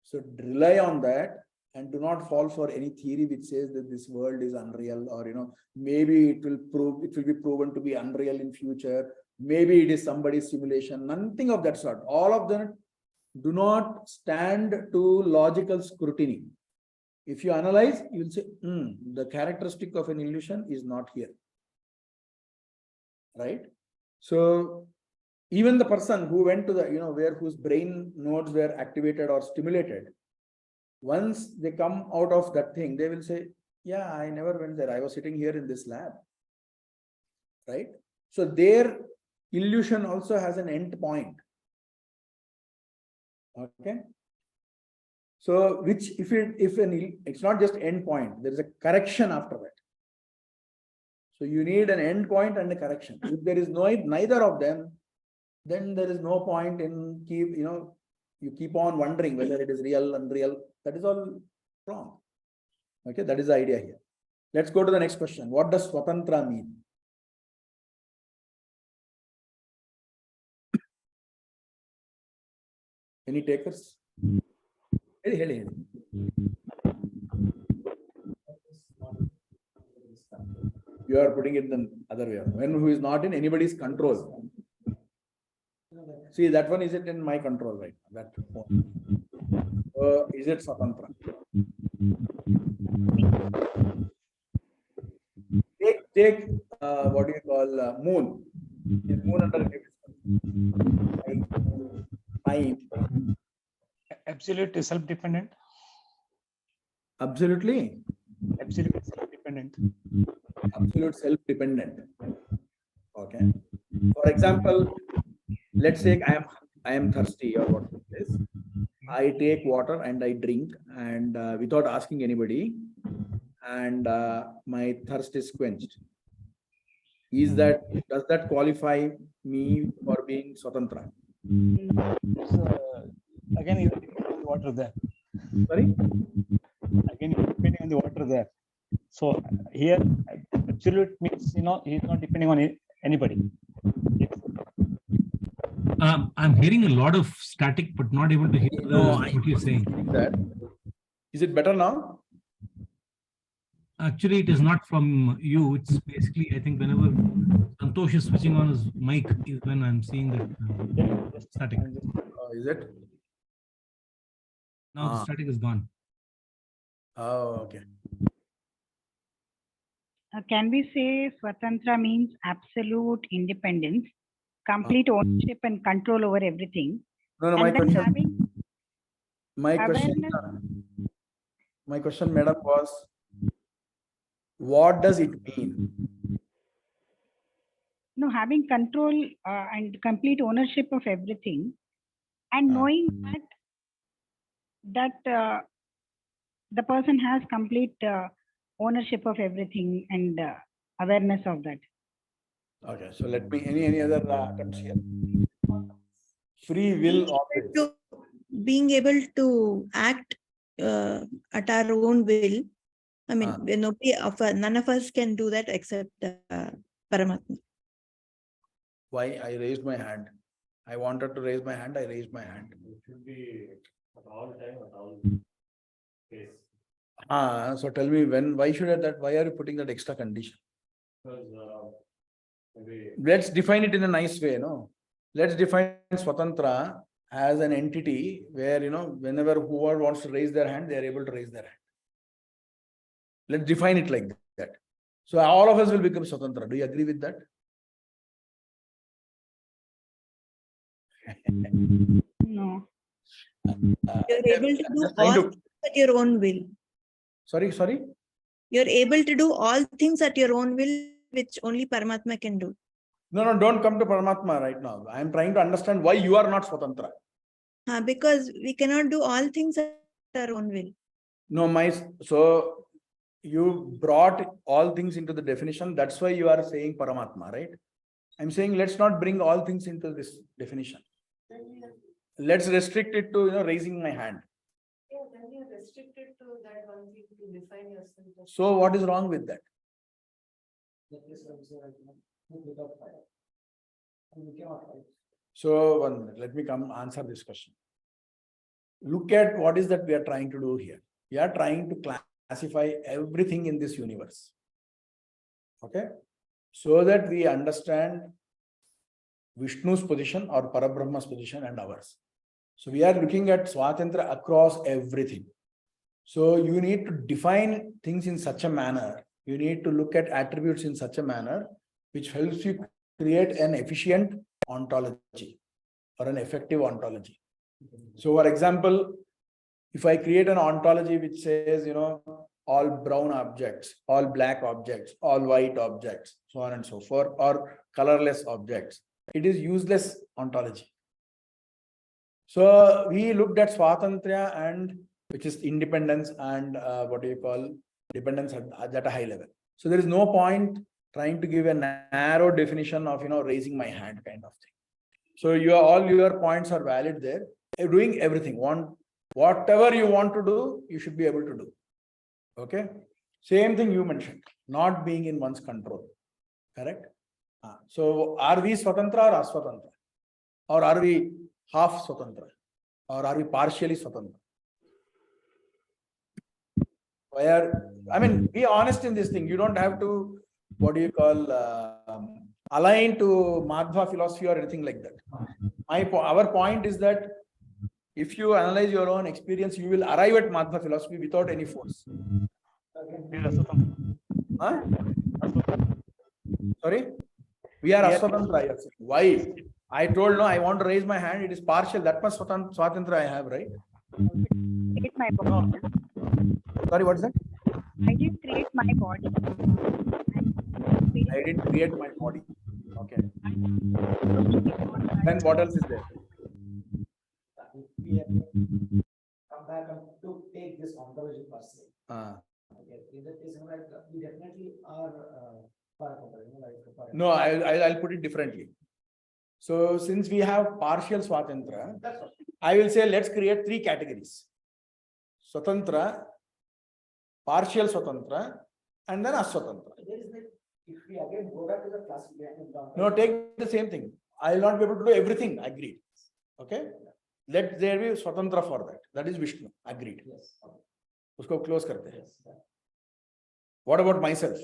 Speaker 1: So rely on that and do not fall for any theory which says that this world is unreal, or maybe it will be proven to be unreal in future. Maybe it is somebody's simulation. Nothing of that sort. All of them do not stand to logical scrutiny. If you analyze, you will say, the characteristic of an illusion is not here. Right? So even the person who went to the, whose brain nodes were activated or stimulated, once they come out of that thing, they will say, yeah, I never went there. I was sitting here in this lab. Right? So their illusion also has an end point. Okay. So which it's not just end point, there is a correction after that. So you need an end point and a correction. If there is neither of them, then there is no point in you keep on wondering whether it is real, unreal. That is all wrong. Okay, that is the idea here. Let's go to the next question. What does Swatantra mean? Any takers? Hey. You are putting it the other way. When who is not in anybody's control. See, that one is it in my control right now. That one. Is it Swatantra? Take what do you call moon? Is moon under time?
Speaker 3: Absolute self-dependent.
Speaker 1: Absolutely.
Speaker 3: Absolute self-dependent.
Speaker 1: Absolute self-dependent. Okay. For example, let's say I am thirsty or what it is. I take water and I drink and without asking anybody, and my thirst is quenched. Does that qualify me for being Swatantra?
Speaker 3: Again, you're depending on the water there.
Speaker 1: Sorry?
Speaker 3: Again, you're depending on the water there. So here, absolute means, he's not depending on anybody.
Speaker 4: I'm hearing a lot of static, but not able to hear what you're saying.
Speaker 1: Is it better now?
Speaker 4: Actually, it is not from you. It's basically, I think, whenever Santosh is switching on his mic is when I'm seeing that static.
Speaker 1: Is it?
Speaker 4: Now the static is gone.
Speaker 1: Oh, okay.
Speaker 6: Can we say Swatantra means absolute independence, complete ownership and control over everything?
Speaker 1: No, my question, madam, was, what does it mean?
Speaker 6: No, having control and complete ownership of everything, and knowing that the person has complete ownership of everything and awareness of that.
Speaker 1: Okay, so let me, any other attempts here? Free will always.
Speaker 7: Being able to act at our own will. I mean, none of us can do that except Paramatma.
Speaker 1: Why I raised my hand? I wanted to raise my hand. I raised my hand.
Speaker 5: It should be at all time, at all place.
Speaker 1: So tell me why should that? Why are you putting that extra condition?
Speaker 5: Because
Speaker 1: let's define it in a nice way, no? Let's define Swatantra as an entity where, whenever whoever wants to raise their hand, they are able to raise their hand. Let's define it like that. So all of us will become Swatantra. Do you agree with that?
Speaker 6: No.
Speaker 7: You're able to do all things at your own will.
Speaker 1: Sorry?
Speaker 7: You're able to do all things at your own will, which only Paramatma can do.
Speaker 1: No, don't come to Paramatma right now. I am trying to understand why you are not Swatantra.
Speaker 7: Because we cannot do all things at our own will.
Speaker 1: No, so you brought all things into the definition. That's why you are saying Paramatma, right? I'm saying let's not bring all things into this definition. Let's restrict it to raising my hand.
Speaker 2: Yeah, then you're restricted to that one thing to define yourself.
Speaker 1: So what is wrong with that? So 1 minute, let me come answer this question. Look at what is that we are trying to do here. We are trying to classify everything in this universe. Okay? So that we understand Vishnu's position or Parabrahma's position and ours. So we are looking at Swatantra across everything. So you need to define things in such a manner. You need to look at attributes in such a manner which helps you create an efficient ontology or an effective ontology. So for example, if I create an ontology which says, all brown objects, all black objects, all white objects, so on and so forth, or colorless objects, it is useless ontology. So we looked at Swatantra, and which is independence and dependence at a high level. So there is no point trying to give a narrow definition of raising my hand kind of thing. So all your points are valid there. Doing everything, whatever you want to do, you should be able to do. Okay. Same thing you mentioned, not being in one's control. Correct. So are we Swatantra or Aswatantra? Or are we half Swatantra? Or are we partially Swatantra? Be honest in this thing. You don't have to, align to Madhva philosophy or anything like that. Our point is that if you analyze your own experience, you will arrive at Madhva philosophy without any force. Huh? Sorry? We are Aswatantra. Why? I told no, I want to raise my hand. It is partial. That much Swatantra I have, right?
Speaker 6: Create my body.
Speaker 1: Sorry, what's that?
Speaker 6: I didn't create my body.
Speaker 1: I didn't create my body. Okay. Then what else is there?
Speaker 9: We have come back to take this ontology per se. Okay. In that case, we definitely are
Speaker 1: No, I'll put it differently. So since we have partial Swatantra, I will say let's create 3 categories. Swatantra, partial Swatantra, and then Aswatantra.
Speaker 9: If we again go back to the classic,
Speaker 1: no, take the same thing. I will not be able to do everything. Agreed. Okay. Let there be Swatantra for that. That is Vishnu. Agreed.
Speaker 9: Yes.
Speaker 1: Usko close karte hain. What about myself?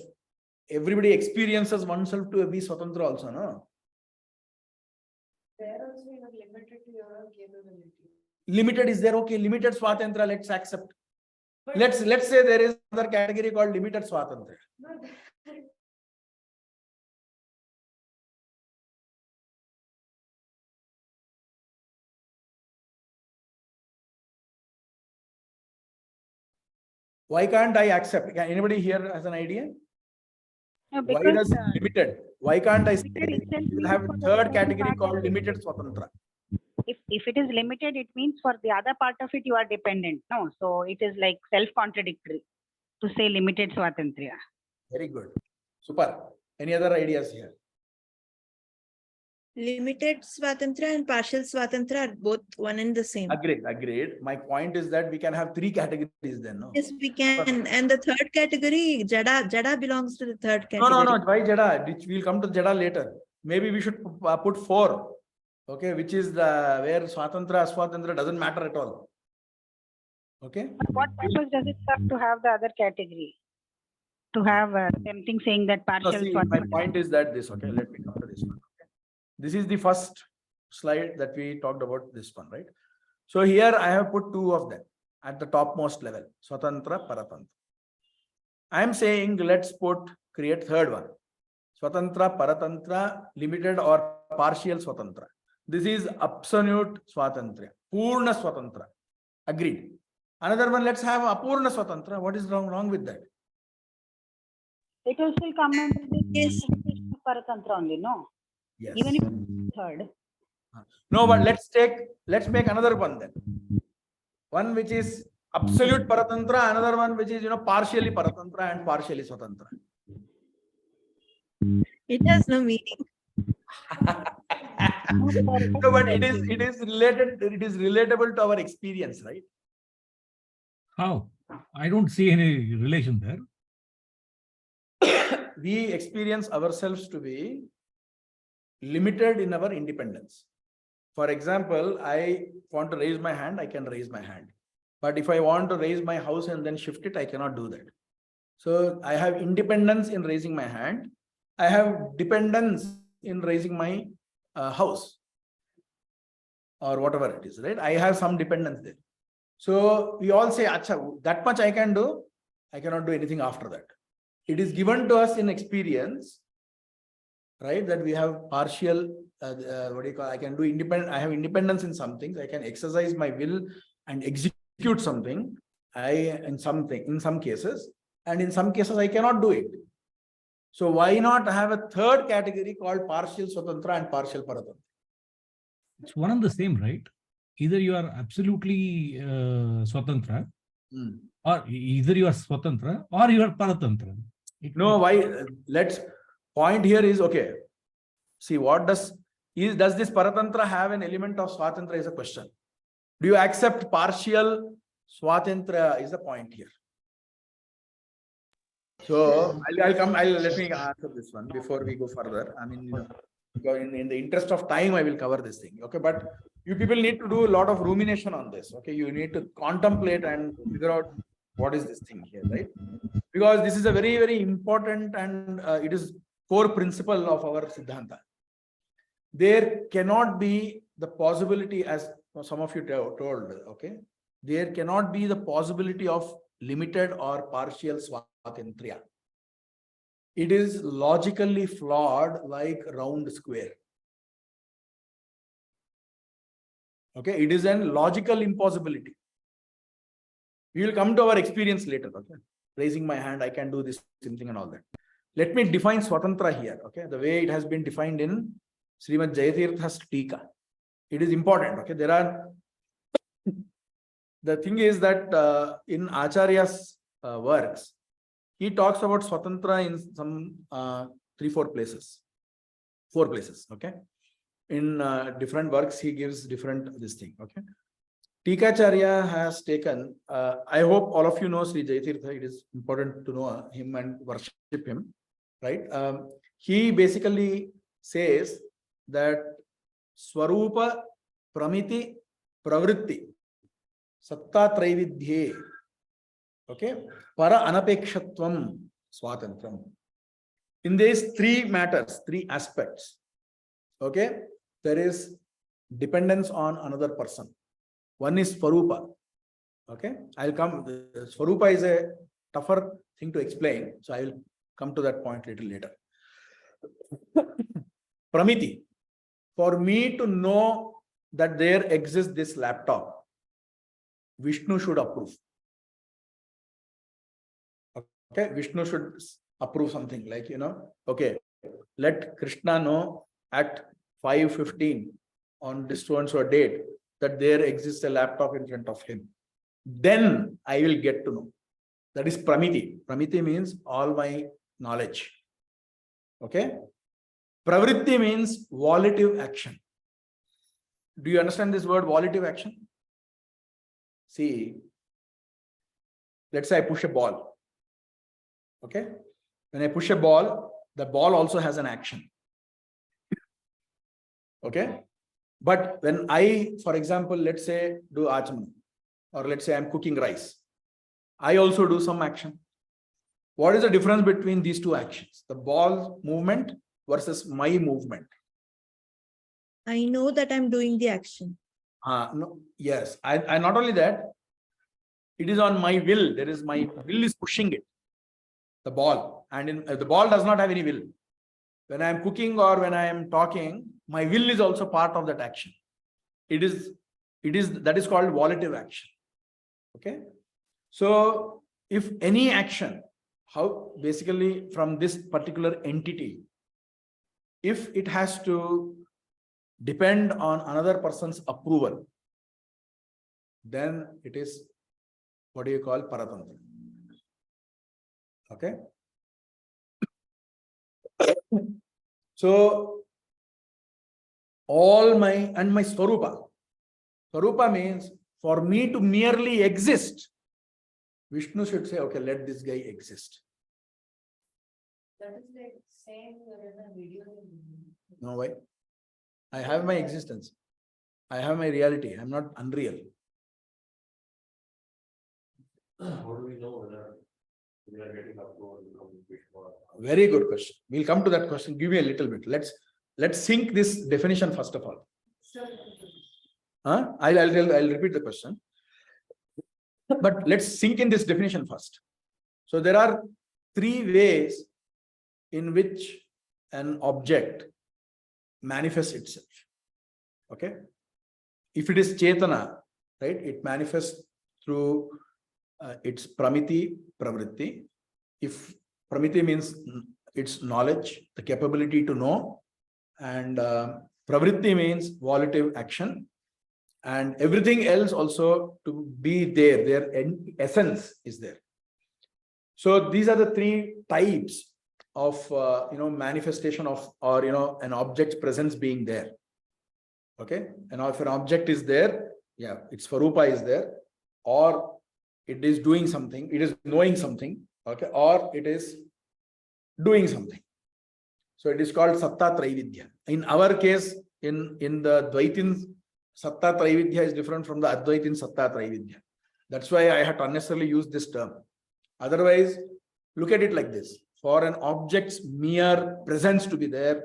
Speaker 1: Everybody experiences oneself to be Swatantra also, no?
Speaker 2: There also you are limited to your own capability.
Speaker 1: Limited is there, okay? Limited Swatantra, let's accept. Let's say there is another category called limited Swatantra.
Speaker 2: No,
Speaker 1: Why can't I accept? Can anybody here has an idea?
Speaker 6: No,
Speaker 1: Why
Speaker 6: because
Speaker 1: does limited? Why can't I say
Speaker 6: limited itself
Speaker 1: we will
Speaker 6: means
Speaker 1: have
Speaker 6: for
Speaker 1: a
Speaker 6: the
Speaker 1: third
Speaker 6: second
Speaker 1: category
Speaker 6: part
Speaker 1: called
Speaker 6: of it.
Speaker 1: limited Swatantra?
Speaker 6: If it is limited, it means for the other part of it you are dependent. No, so it is like self-contradictory to say limited Swatantriya.
Speaker 1: Very good. Super. Any other ideas here?
Speaker 7: Limited Swatantra and partial Swatantra are both one and the same.
Speaker 1: Agreed. My point is that we can have 3 categories then, no?
Speaker 7: Yes, we can. And the third category, Jada belongs to the third category.
Speaker 1: No. Why Jada? We'll come to Jada later. Maybe we should put 4. Okay, which is where Swatantra, Aswatantra doesn't matter at all. Okay.
Speaker 6: But what purpose does it serve to have the other category? To have something saying that
Speaker 1: No,
Speaker 6: partial
Speaker 1: see, my
Speaker 6: Swatantra.
Speaker 1: point is that this, okay, let me come to this one. Okay. This is the first slide that we talked about, this one, right? So here I have put 2 of them at the topmost level, Swatantra, Paratantra. I am saying let's create third one, Swatantra, Paratantra, limited or partial Swatantra. This is absolute Swatantra, Purna Swatantra. Agreed. Another one, let's have Apurna Swatantra. What is wrong with that?
Speaker 6: It will still come under the
Speaker 7: Yes.
Speaker 6: Paratantra only, no?
Speaker 1: Yes.
Speaker 6: Even if it's third.
Speaker 1: No, but let's make another one then. One which is absolute Paratantra, another one which is partially Paratantra and partially Swatantra.
Speaker 7: It has no meaning.
Speaker 1: No, but it is related, it is relatable to our experience, right?
Speaker 4: How? I don't see any relation there.
Speaker 1: We experience ourselves to be limited in our independence. For example, I want to raise my hand, I can raise my hand. But if I want to raise my house and then shift it, I cannot do that. So I have independence in raising my hand. I have dependence in raising my house. or whatever it is, right? I have some dependence there. So we all say, Acha, that much I can do, I cannot do anything after that. It is given to us in experience, right? That we have partial, what do you call, I can do independent, I have independence in some things, I can exercise my will and execute something, in some cases, and in some cases I cannot do it. So why not have a third category called partial Swatantra and partial Paratantra?
Speaker 4: It's one and the same, right? Either you are absolutely Swatantra, or either you are Swatantra or you are Paratantra.
Speaker 1: No, why? Let's point here is, okay, see what does this Paratantra have an element of Swatantra is a question. Do you accept partial Swatantra is the point here. So let me answer this one before we go further. I mean, in the interest of time, I will cover this thing. Okay, but you people need to do a lot of rumination on this. Okay, you need to contemplate and figure out what is this thing here, right? Because this is a very, very important and it is core principle of our Siddhanta. There cannot be the possibility, as some of you told, okay, there cannot be the possibility of limited or partial Swatantriya. It is logically flawed like round square. Okay, it is a logical impossibility. We will come to our experience later. Okay, raising my hand, I can do this thing and all that. Let me define Swatantra here. Okay, the way it has been defined in Srimad Jayatirtha's Tika. It is important. Okay, there are. The thing is that in Acharya's works, he talks about Swatantra in some 3-4 places. 4 places. Okay, in different works he gives different this thing. Okay, Tikacharya has taken. I hope all of you know Sri Jayatirtha. It is important to know him and worship him, right? He basically says that Swarupa Pramiti Pravritti Satta Traividhye, okay, Para Anapekshatvam Swatantram. In these 3 matters, 3 aspects, okay, there is dependence on another person. One is Swarupa, okay. I'll come. Swarupa is a tougher thing to explain, so I will come to that point a little later. Pramiti, for me to know that there exists this laptop, Vishnu should approve. Okay, Vishnu should approve something like, okay, let Krishna know at 5:15 on this so-and-so date that there exists a laptop in front of him. Then I will get to know. That is Pramiti. Pramiti means all my knowledge. Okay. Pravritti means volitive action. Do you understand this word volitive action? See, let's say I push a ball. Okay. When I push a ball, the ball also has an action. Okay. But when I, for example, let's say do Achman, or let's say I'm cooking rice, I also do some action. What is the difference between these 2 actions? The ball movement versus my movement.
Speaker 7: I know that I'm doing the action.
Speaker 1: No, yes. I not only that, it is on my will. There is my will is pushing it, the ball, and the ball does not have any will. When I am cooking or when I am talking, my will is also part of that action. That is called volitive action. Okay. So if any action, how basically from this particular entity, if it has to depend on another person's approval, then it is, what do you call, Paratantra. Okay. So all my Swarupa. Swarupa means for me to merely exist, Vishnu should say, okay, let this guy exist.
Speaker 2: That is like saying you're in a video.
Speaker 1: No, why? I have my existence. I have my reality. I'm not unreal.
Speaker 5: How do we know whether we are getting approval from Vishnu?
Speaker 1: Very good question. We'll come to that question. Give me a little bit. Let's sync this definition first of all.
Speaker 2: So,
Speaker 1: I'll repeat the question. But let's sink in this definition first. So there are three ways in which an object manifests itself. Okay. If it is Chetana, right, it manifests through its Pramiti, Pravritti. If Pramiti means its knowledge, the capability to know, and Pravritti means volitive action, and everything else also to be there, their essence is there. So these are the three types of manifestation of, or an object's presence being there. Okay, and if an object is there, yeah, its Swarupa is there, or it is doing something, it is knowing something, okay, or it is doing something. So it is called Satta Traividya. In our case, in the Dvaitin, Satta Traividya is different from the Advaitin Satta Traividya. That's why I had to unnecessarily use this term. Otherwise, look at it like this. For an object's mere presence to be there,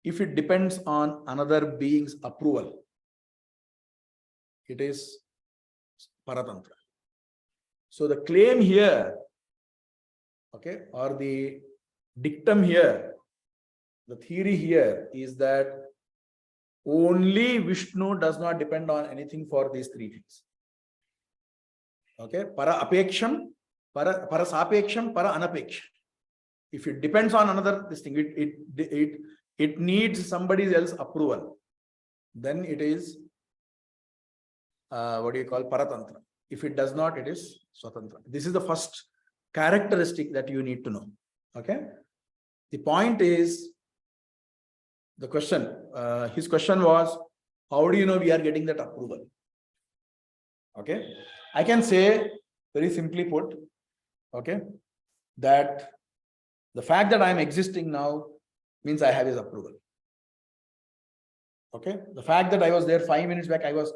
Speaker 1: if it depends on another being's approval, it is Paratantra. So the claim here, okay, or the dictum here, the theory here is that only Vishnu does not depend on anything for these three things. Okay, para apeksham, para sapeksham, para anapeksham. If it depends on another this thing, it needs somebody else's approval, then it is Paratantra. If it does not, it is Swatantra. This is the first characteristic that you need to know. Okay. The point is, the question, his question was, how do you know we are getting that approval? Okay. I can say, very simply put, okay, that the fact that I am existing now means I have his approval. Okay. The fact that I was there 5 minutes back, I was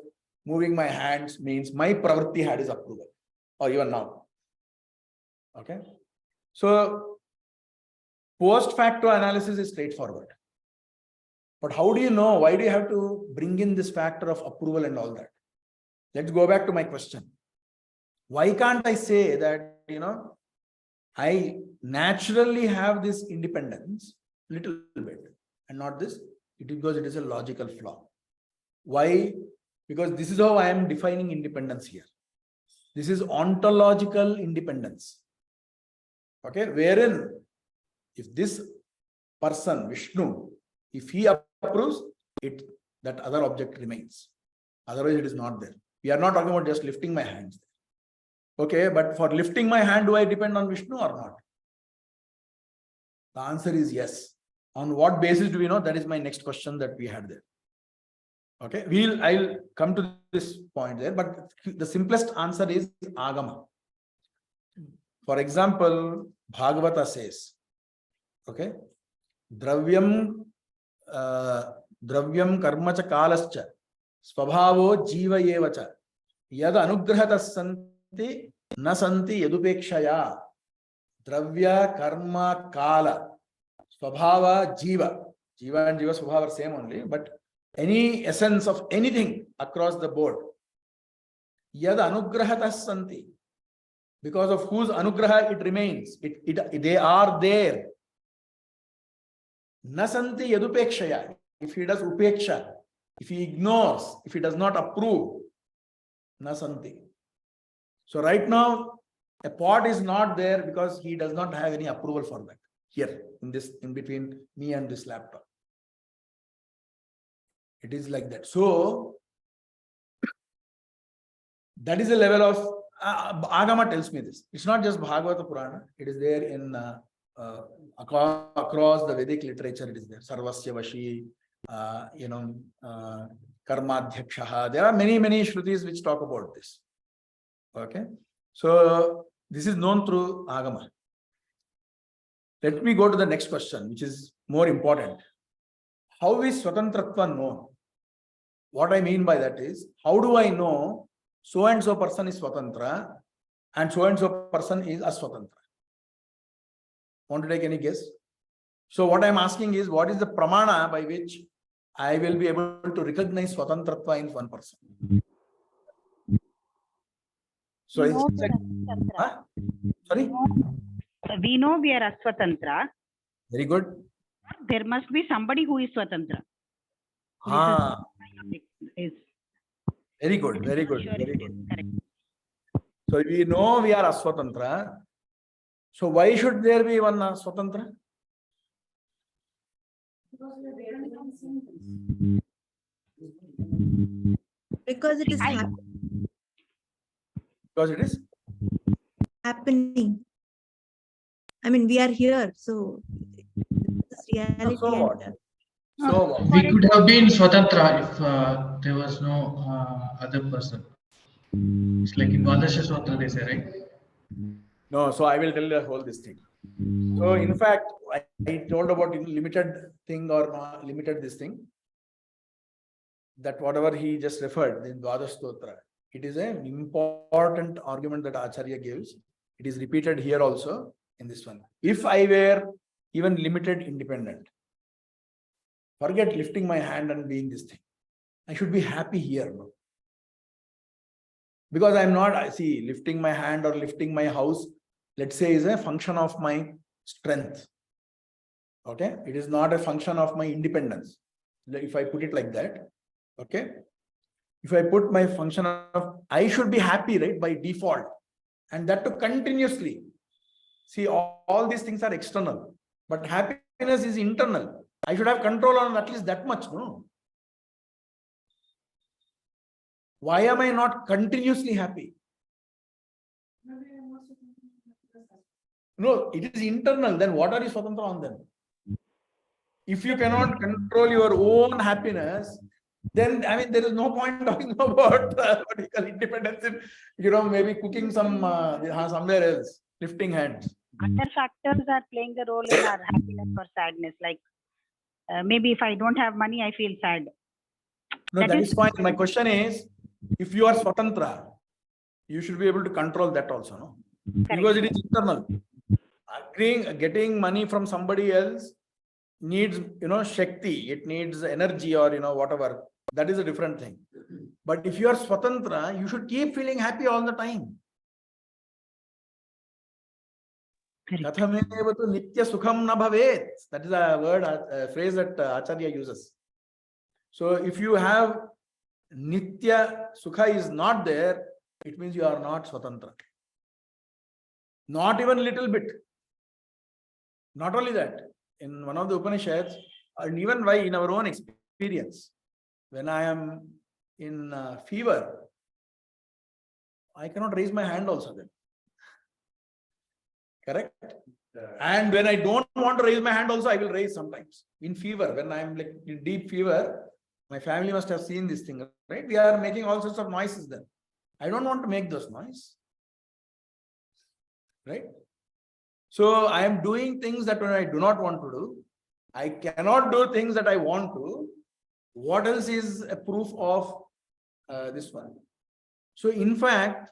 Speaker 1: moving my hands, means my pravritti had his approval, or even now. Okay. So post facto analysis is straightforward. But how do you know? Why do you have to bring in this factor of approval and all that? Let's go back to my question. Why can't I say that, I naturally have this independence, little bit, and not this? Because it is a logical flaw. Why? Because this is how I am defining independence here. This is ontological independence. Okay, wherein if this person, Vishnu, if he approves, that other object remains. Otherwise, it is not there. We are not talking about just lifting my hands. Okay, but for lifting my hand, do I depend on Vishnu or not? The answer is yes. On what basis do we know? That is my next question that we had there. Okay, I'll come to this point there, but the simplest answer is Agama. For example, Bhagavata says, okay, Dravyam karmacha kalascha svabhavo jiva yevacha yad anugrahatas santi na santi yadupekshaya dravya karma kala svabhava jiva. Jiva and jiva svabhava are same only, but any essence of anything across the board, yad anugrahatas santi, because of whose anugraha it remains, they are there. Nasanti yadupekshaya. If he does upeksha, if he ignores, if he does not approve, nasanti. So right now, a pot is not there because he does not have any approval for that. Here, in between me and this laptop. It is like that. So that is the level of Agama tells me this. It's not just Bhagavata Purana. It is there in across the Vedic literature. It is there. Sarvasya Vashi, Karmadhyakshaha. There are many Shrutis which talk about this. Okay. So this is known through Agama. Let me go to the next question, which is more important. How is Swatantratva known? What I mean by that is, how do I know so and so person is Swatantra and so person is Aswatantra? Want to take any guess? So what I'm asking is, what is the pramana by which I will be able to recognize Swatantratva in one person. So
Speaker 6: We
Speaker 1: it's
Speaker 6: know
Speaker 1: like, huh? Sorry?
Speaker 6: We know we are Aswatantra.
Speaker 1: Very good.
Speaker 6: There must be somebody who is Swatantra.
Speaker 1: Ah,
Speaker 6: Is
Speaker 1: very good, very good,
Speaker 6: sure
Speaker 1: very
Speaker 6: it
Speaker 1: good.
Speaker 6: is correct.
Speaker 1: So we know we are Aswatantra. So why should there be one Swatantra?
Speaker 7: Because it is
Speaker 1: Because it is
Speaker 7: happening. I mean, we are here, so this reality.
Speaker 1: so what?
Speaker 7: and,
Speaker 1: So what?
Speaker 10: We could have been Swatantra if there was no other person. It's like in Vadasha Sutra they say, right?
Speaker 1: No, so I will tell the whole this thing. So in fact, I told about limited thing or not limited this thing. That whatever he just referred in Dvadash Stotra, it is an important argument that Acharya gives. It is repeated here also in this one. If I were even limited independent, forget lifting my hand and being this thing. I should be happy here. No? Because I'm not, I see, lifting my hand or lifting my house, let's say, is a function of my strength. Okay? It is not a function of my independence. If I put it like that. Okay? If I put my function of, I should be happy, right, by default. And that to continuously. See, all these things are external. But happiness is internal. I should have control on at least that much, no? Why am I not continuously happy? No, it is internal. Then what are you Swatantra on them? If you cannot control your own happiness, then I mean there is no point talking about what you call independence in, maybe cooking somewhere else, lifting hands.
Speaker 6: Other factors are playing the role in our happiness or sadness. Like maybe if I don't have money, I feel sad.
Speaker 1: No, that is fine. My question is, if you are Swatantra, you should be able to control that also, no?
Speaker 6: Correct.
Speaker 1: Because it is internal. Getting money from somebody else needs, Shakti, it needs energy or, whatever. That is a different thing. But if you are Swatantra, you should keep feeling happy all the time. Kathamevatu nitya sukham na bhavet. That is a word, a phrase that Acharya uses. So if you have nitya sukha is not there, it means you are not Swatantra. Not even little bit. Not only that, in one of the Upanishads, and even why in our own experience, when I am in fever, I cannot raise my hand also then. Correct? And when I don't want to raise my hand also, I will raise sometimes. In fever, when I am like in deep fever, my family must have seen this thing, right? We are making all sorts of noises then. I don't want to make those noises. Right? So I am doing things that when I do not want to do, I cannot do things that I want to. What else is a proof of this one? So in fact,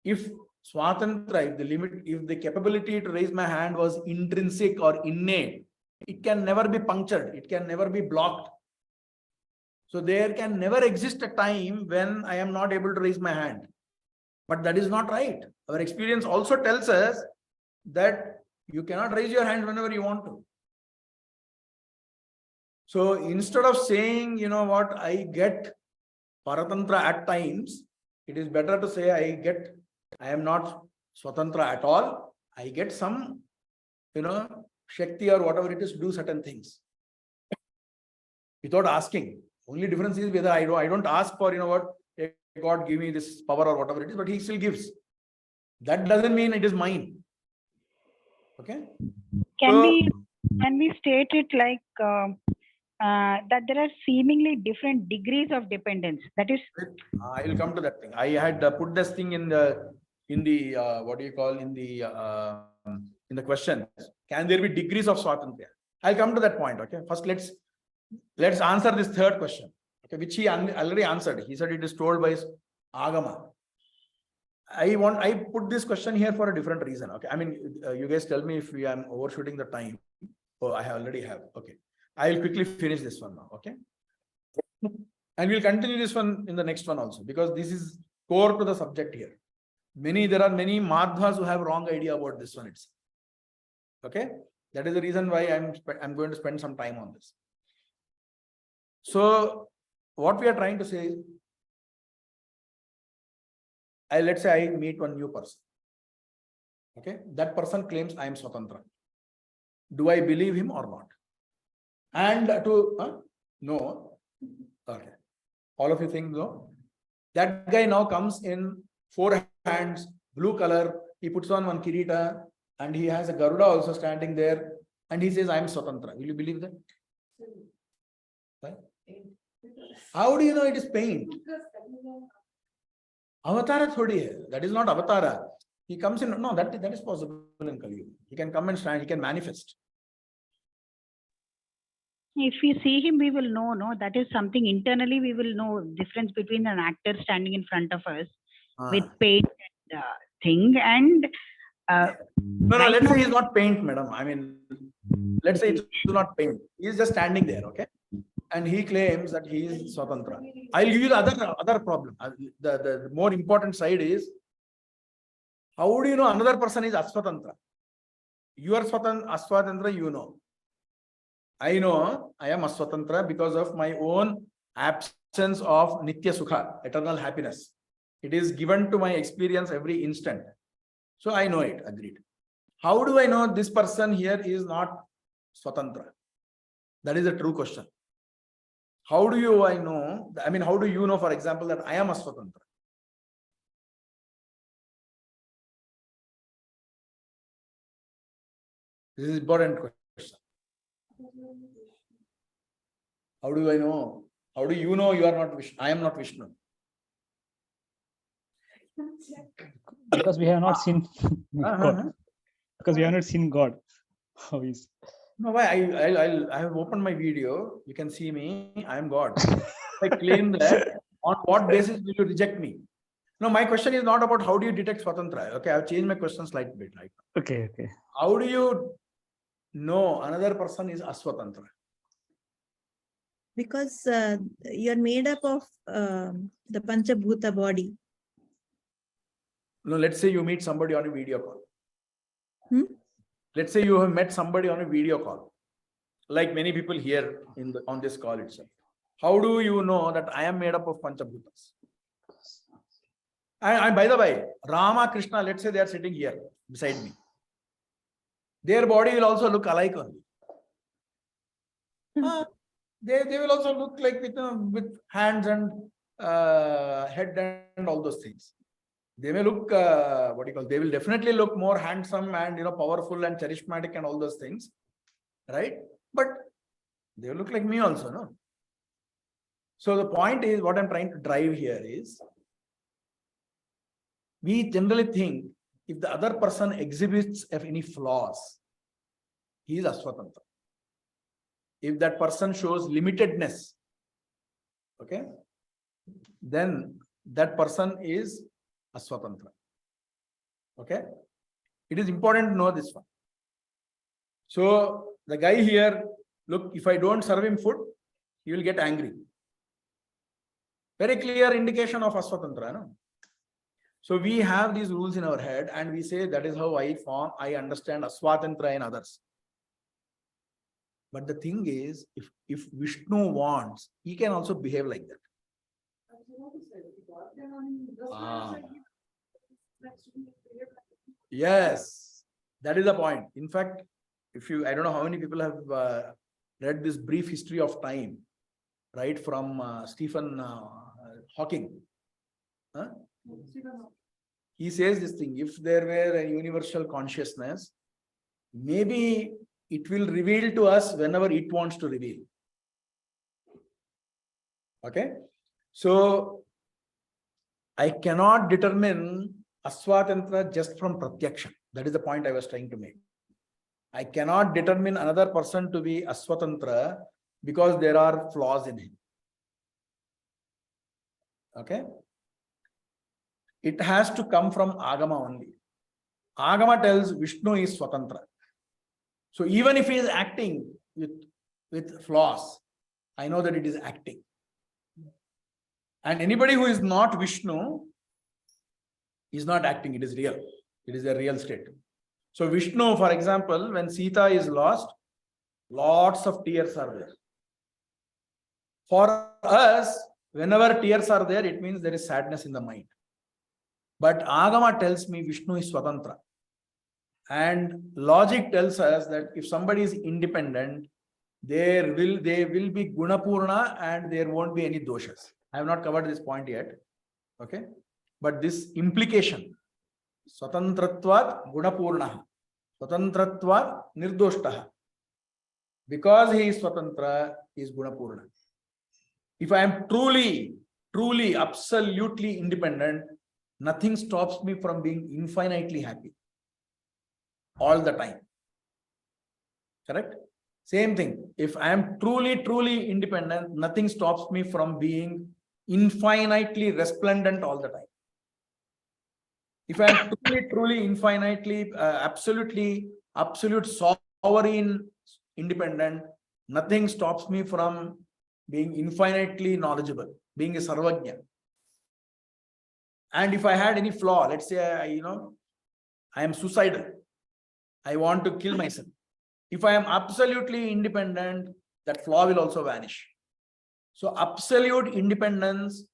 Speaker 1: if Swatantra, if the capability to raise my hand was intrinsic or innate, it can never be punctured. It can never be blocked. So there can never exist a time when I am not able to raise my hand. But that is not right. Our experience also tells us that you cannot raise your hand whenever you want to. So instead of saying, I get Paratantra at times, it is better to say I am not Swatantra at all. I get some, Shakti or whatever it is to do certain things. Without asking. Only difference is whether I don't ask for, hey, God give me this power or whatever it is, but he still gives. That doesn't mean it is mine. Okay?
Speaker 6: Can we state it like that there are seemingly different degrees of dependence? That is,
Speaker 1: I will come to that thing. I had put this thing in the what do you call in the question. Can there be degrees of Swatantra? I'll come to that point. Okay. First, let's answer this third question. Okay, which he already answered. He said it is told by Agama. I put this question here for a different reason. Okay. I mean, you guys tell me if I am overshooting the time. Oh, I already have. Okay. I will quickly finish this one now, okay? And we'll continue this one in the next one also, because this is core to the subject here. There are many Madhvas who have wrong idea about this one itself. Okay? That is the reason why I'm going to spend some time on this. So, what we are trying to say is, let's say I meet one new person. Okay? That person claims I am Swatantra. Do I believe him or not? And no. Okay. All of you think no? That guy now comes in 4 hands, blue color. He puts on one kirita and he has a Garuda also standing there. And he says, I am Swatantra. Will you believe that? Right? How do you know it is paint? Avatara thodi hai. That is not avatara. He comes in. No, that is possible in Kali Yuga. He can come and stand. He can manifest.
Speaker 6: If we see him, we will know. No, that is something internally. We will know difference between an actor standing in front of us with paint and thing and.
Speaker 1: No, let's say he's not paint, madam. I mean, let's say it's not paint. He's just standing there, okay? And he claims that he is Swatantra. I'll give you the other problem. The more important side is, how do you know another person is Aswatantra? You are Aswatantra, you know. I know I am Aswatantra because of my own absence of Nitya Sukha, eternal happiness. It is given to my experience every instant. So I know it, agreed. How do I know this person here is not Swatantra? That is a true question. How do I know? I mean, how do you know, for example, that I am a Swatantra? This is an important question. How do I know? How do you know you are not Vishnu? I am not Vishnu.
Speaker 3: Because we have not seen God. Because we have not seen God. How is?
Speaker 1: No, why? I have opened my video. You can see me. I am God. I claim that. On what basis will you reject me? No, my question is not about how do you detect Swatantra. Okay, I've changed my question slightly bit. Right?
Speaker 3: Okay.
Speaker 1: How do you know another person is Aswatantra?
Speaker 7: Because you're made up of the Panchabhuta body.
Speaker 1: No, let's say you meet somebody on a video call. Let's say you have met somebody on a video call, like many people here on this call itself. How do you know that I am made up of Panchabhutas? And by the way, Rama, Krishna, let's say they are sitting here beside me. Their body will also look alike only. They will also look like with hands and head and all those things. They may look, they will definitely look more handsome and, powerful and charismatic and all those things, right? But they will look like me also, no? So the point is, what I'm trying to drive here is, we generally think if the other person exhibits any flaws, he is Aswatantra. If that person shows limitedness, okay, then that person is Aswatantra. Okay? It is important to know this one. So the guy here, look, if I don't serve him food, he will get angry. Very clear indication of Aswatantra, no? So we have these rules in our head and we say that is how I understand Aswatantra in others. But the thing is, if Vishnu wants, he can also behave like that. Yes, that is the point. In fact, I don't know how many people have read this brief history of time, right, from Stephen Hawking. He says this thing, if there were a universal consciousness, maybe it will reveal to us whenever it wants to reveal. Okay? So, I cannot determine Aswatantra just from Pratyaksha. That is the point I was trying to make. I cannot determine another person to be Aswatantra because there are flaws in him. Okay? It has to come from Agama only. Agama tells Vishnu is Swatantra. So even if he is acting with with flaws, I know that it is acting. And anybody who is not Vishnu is not acting, it is real. It is a real state. So Vishnu, for example, when Sita is lost, lots of tears are there. For us, whenever tears are there, it means there is sadness in the mind. But Agama tells me Vishnu is Swatantra. And logic tells us that if somebody is independent, they will be Gunapurna and there won't be any doshas. I have not covered this point yet. Okay. But this implication, Swatantratvat Gunapurna, Swatantratvat Nirdoshtaha. Because he is Swatantra, he is Gunapurna. If I am truly, absolutely independent, nothing stops me from being infinitely happy. All the time. Correct? Same thing. If I am truly independent, nothing stops me from being infinitely resplendent all the time. If I am truly infinitely, absolute sovereign, independent, nothing stops me from being infinitely knowledgeable, being a Sarvajna. And if I had any flaw, let's say, I am suicidal, I want to kill myself. If I am absolutely independent, that flaw will also vanish. So absolute independence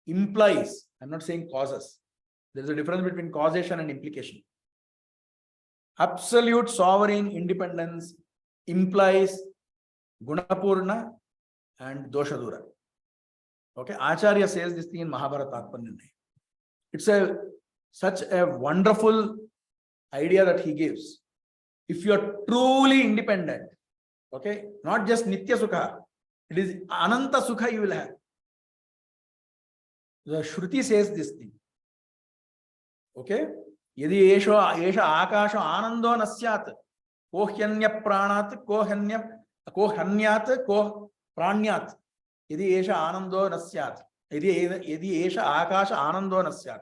Speaker 1: implies, I'm not saying causes. There's a difference between causation and implication. Absolute sovereign independence implies Gunapurna and Doshadura. Okay, Acharya says this thing in Mahabharata. It's such a wonderful idea that he gives. If you are truly independent, okay, not just Nitya Sukha, it is Ananta Sukha you will have. The Shruti says this thing. Okay? Yadi esha akasha anando nasyat kohanyap pranat kohanyat koh pranyat yadi esha anando nasyat yadi esha akasha anando nasyat.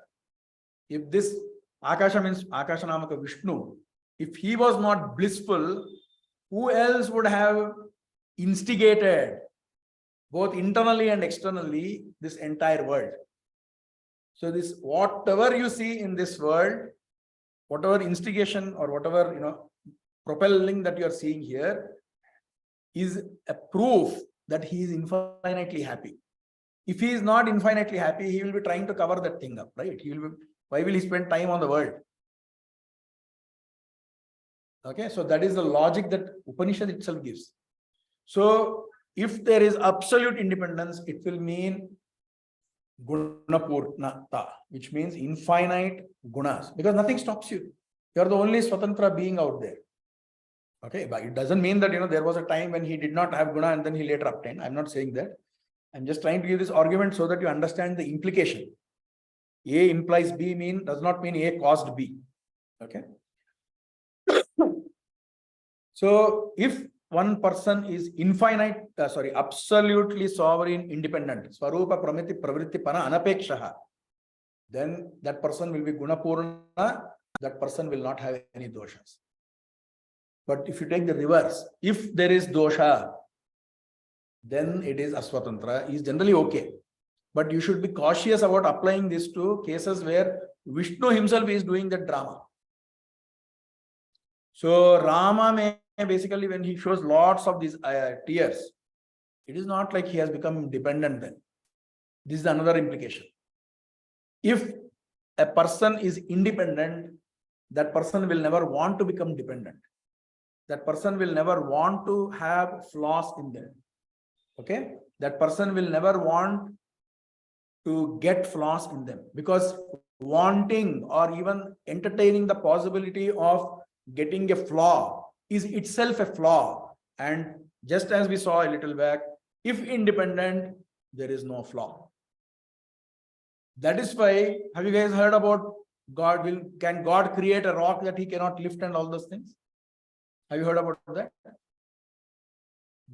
Speaker 1: If this Akasha means Akasha Namaka Vishnu, if he was not blissful, who else would have instigated both internally and externally this entire world? So this, whatever you see in this world, whatever instigation or whatever, propelling that you are seeing here is a proof that he is infinitely happy. If he is not infinitely happy, he will be trying to cover that thing up, right? Why will he spend time on the world? Okay, so that is the logic that Upanishad itself gives. So if there is absolute independence, it will mean Gunapurnata, which means infinite gunas, because nothing stops you. You are the only Swatantra being out there. Okay, but it doesn't mean that there was a time when he did not have guna and then he later obtained. I'm not saying that. I'm just trying to give this argument so that you understand the implication. A implies B does not mean A caused B. Okay. So if one person is absolutely sovereign, independent, Swarupa Pramiti Pravritti Pana Anapekshaha, then that person will be Gunapurna, that person will not have any doshas. But if you take the reverse, if there is dosha, then it is Aswatantra, is generally okay. But you should be cautious about applying this to cases where Vishnu himself is doing the drama. So Rama may basically, when he shows lots of these tears, it is not like he has become dependent then. This is another implication. If a person is independent, that person will never want to become dependent. That person will never want to have flaws in them. Okay? That person will never want to get flaws in them, because wanting or even entertaining the possibility of getting a flaw is itself a flaw. And just as we saw a little back, if independent, there is no flaw. That is why, have you guys heard about can God create a rock that he cannot lift and all those things? Have you heard about that?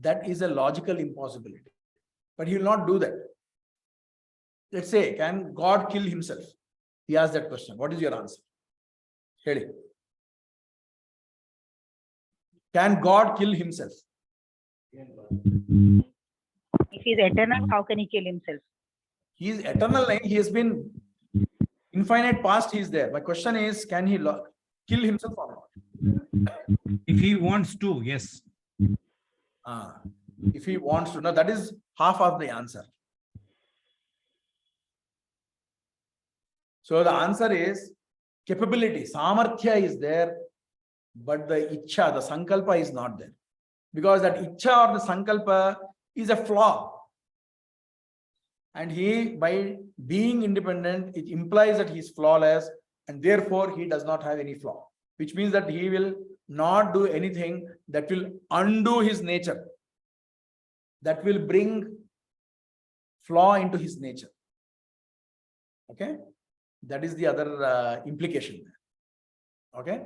Speaker 1: That is a logical impossibility. But he will not do that. Let's say, can God kill himself? He asked that question. What is your answer? Heli. Can God kill himself?
Speaker 6: If he's eternal, how can he kill himself?
Speaker 1: He is eternal. He has been infinite past. He is there. My question is, can he kill himself or not?
Speaker 4: If he wants to, yes.
Speaker 1: If he wants to. Now that is half of the answer. So the answer is capability. Samarthya is there, but the ichcha, the sankalpa is not there. Because that ichcha or the sankalpa is a flaw. And he, by being independent, it implies that he is flawless, and therefore he does not have any flaw. Which means that he will not do anything that will undo his nature, that will bring flaw into his nature. Okay? That is the other implication. Okay?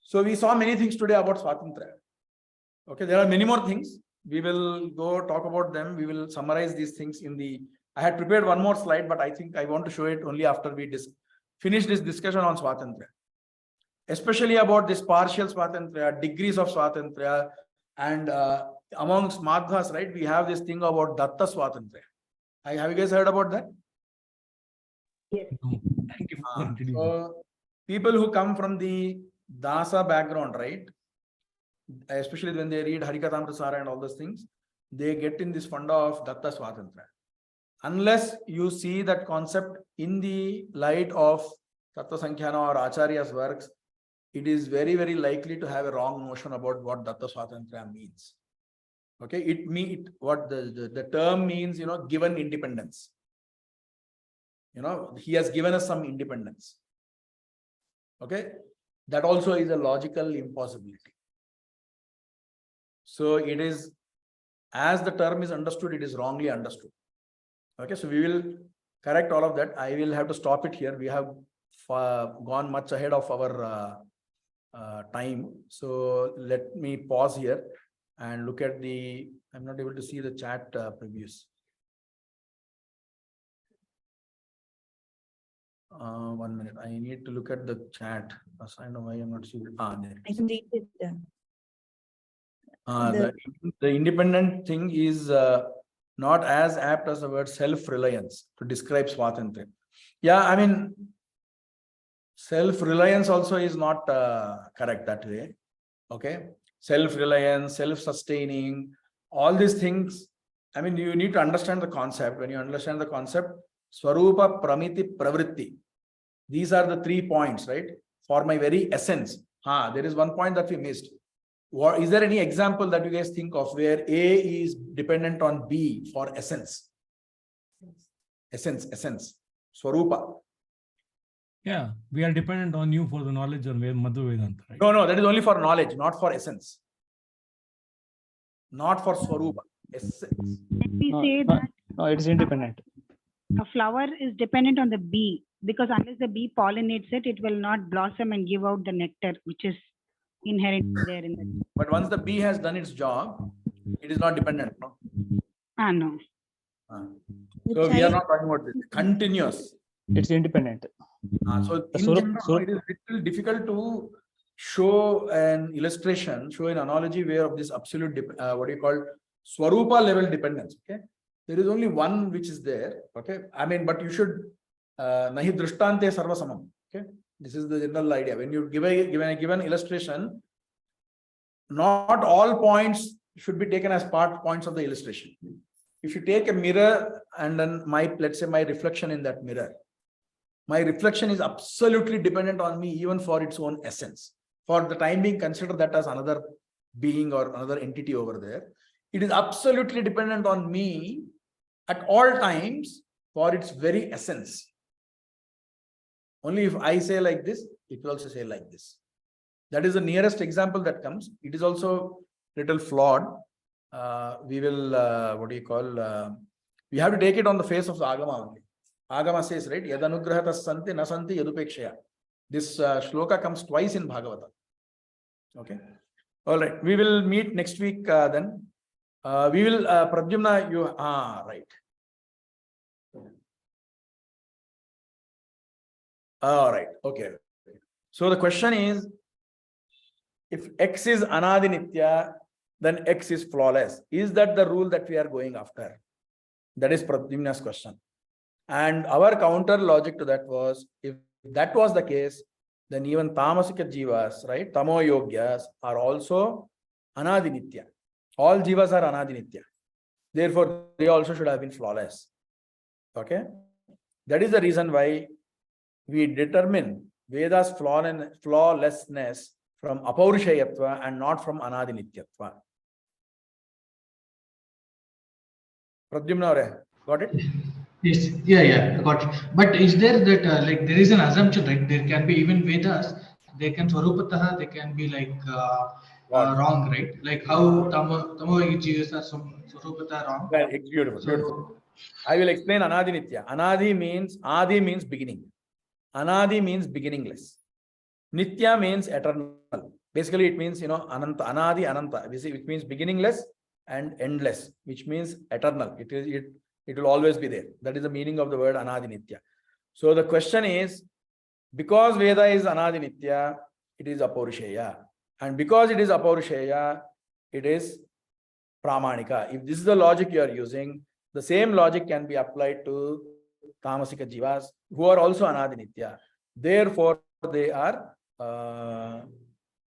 Speaker 1: So we saw many things today about Swatantra. Okay, there are many more things. We will go talk about them. We will summarize these things in the... I had prepared one more slide, but I think I want to show it only after we finish this discussion on Swatantra. Especially about this partial Swatantra, degrees of Swatantra, and amongst Madhvas, right, we have this thing about Datta Swatantra. Have you guys heard about that?
Speaker 6: Yes.
Speaker 4: Thank you for introducing.
Speaker 1: So people who come from the Dasa background, right, especially when they read Harikatamrasara and all those things, they get in this funda of Datta Swatantra. Unless you see that concept in the light of Tattvasamkhyana or Acharya's works, it is very, very likely to have a wrong notion about what Datta Swatantra means. Okay, what the term means, given independence. He has given us some independence. Okay, that also is a logical impossibility. So it is, as the term is understood, it is wrongly understood. Okay, so we will correct all of that. I will have to stop it here. We have gone much ahead of our time. So let me pause here and look at the... I'm not able to see the chat previews. One minute. I need to look at the chat. I don't know why I'm not seeing it. There.
Speaker 7: I can read it.
Speaker 1: The independent thing is not as apt as the word self-reliance to describe Swatantra. Yeah, I mean, self-reliance also is not correct that way. Okay, self-reliance, self-sustaining, all these things. I mean, you need to understand the concept. When you understand the concept, Swarupa, Pramiti, Pravritti. These are the 3 points, right? For my very essence. There is one point that we missed. Is there any example that you guys think of where A is dependent on B for essence? Essence. Swarupa.
Speaker 4: Yeah, we are dependent on you for the knowledge on Madhva Vedanta, right?
Speaker 1: No, that is only for knowledge, not for essence. Not for Swarupa. Essence.
Speaker 6: Can we say that
Speaker 3: No, it is independent.
Speaker 6: a flower is dependent on the bee, because unless the bee pollinates it, it will not blossom and give out the nectar, which is inherent there in the...
Speaker 1: But once the bee has done its job, it is not dependent. No?
Speaker 6: No.
Speaker 1: So we are not talking about this. Continuous.
Speaker 3: It's independent.
Speaker 1: So in general, it is little difficult to show an illustration, show an analogy where of this absolute, what do you call, Swarupa level dependence. Okay, there is only one which is there. Okay, I mean, but you should nahi drishtante sarva samam. Okay, this is the general idea. When you give a given illustration, not all points should be taken as points of the illustration. If you take a mirror and then let's say my reflection in that mirror, my reflection is absolutely dependent on me even for its own essence. For the time being, consider that as another being or another entity over there. It is absolutely dependent on me at all times for its very essence. Only if I say like this, it will also say like this. That is the nearest example that comes. It is also little flawed. We will, what do you call, we have to take it on the face of the Agama only. Agama says, right, Yadanugrahata santi nasanti yadupekshaya. This shloka comes twice in Bhagavata. Okay. All right. We will meet next week then. We will, Pradyumna, you, right. All right. Okay. So the question is, if X is Anadi Nitya, then X is flawless. Is that the rule that we are going after? That is Pradyumna's question. And our counter logic to that was, if that was the case, then even Tamasika Jivas, right, Tamo Yogyas are also Anadinitya. All Jivas are Anadinitya. Therefore, they also should have been flawless. Okay? That is the reason why we determine Veda's flawlessness from Apaurushayatva and not from Anadinityatva. Pradyumna, got it?
Speaker 10: Yes, yeah, got it. But is there that like there is an assumption, right? There can be even Vedas, they can Swarupataha, they can be like wrong, right? Like how Tamo Jivas are some Swarupataha wrong.
Speaker 1: Well, beautiful, beautiful. I will explain Anadinitya. Adi means beginning. Anadi means beginningless. Nitya means eternal. Basically, it means, Ananta, Anadi, Ananta, which means beginningless and endless, which means eternal. It will always be there. That is the meaning of the word Anadinitya. So the question is, because Veda is Anadinitya, it is Apaurushaya. And because it is Apaurushaya, it is Pramanika. If this is the logic you are using, the same logic can be applied to Tamasika Jivas, who are also Anadinitya. Therefore, they are,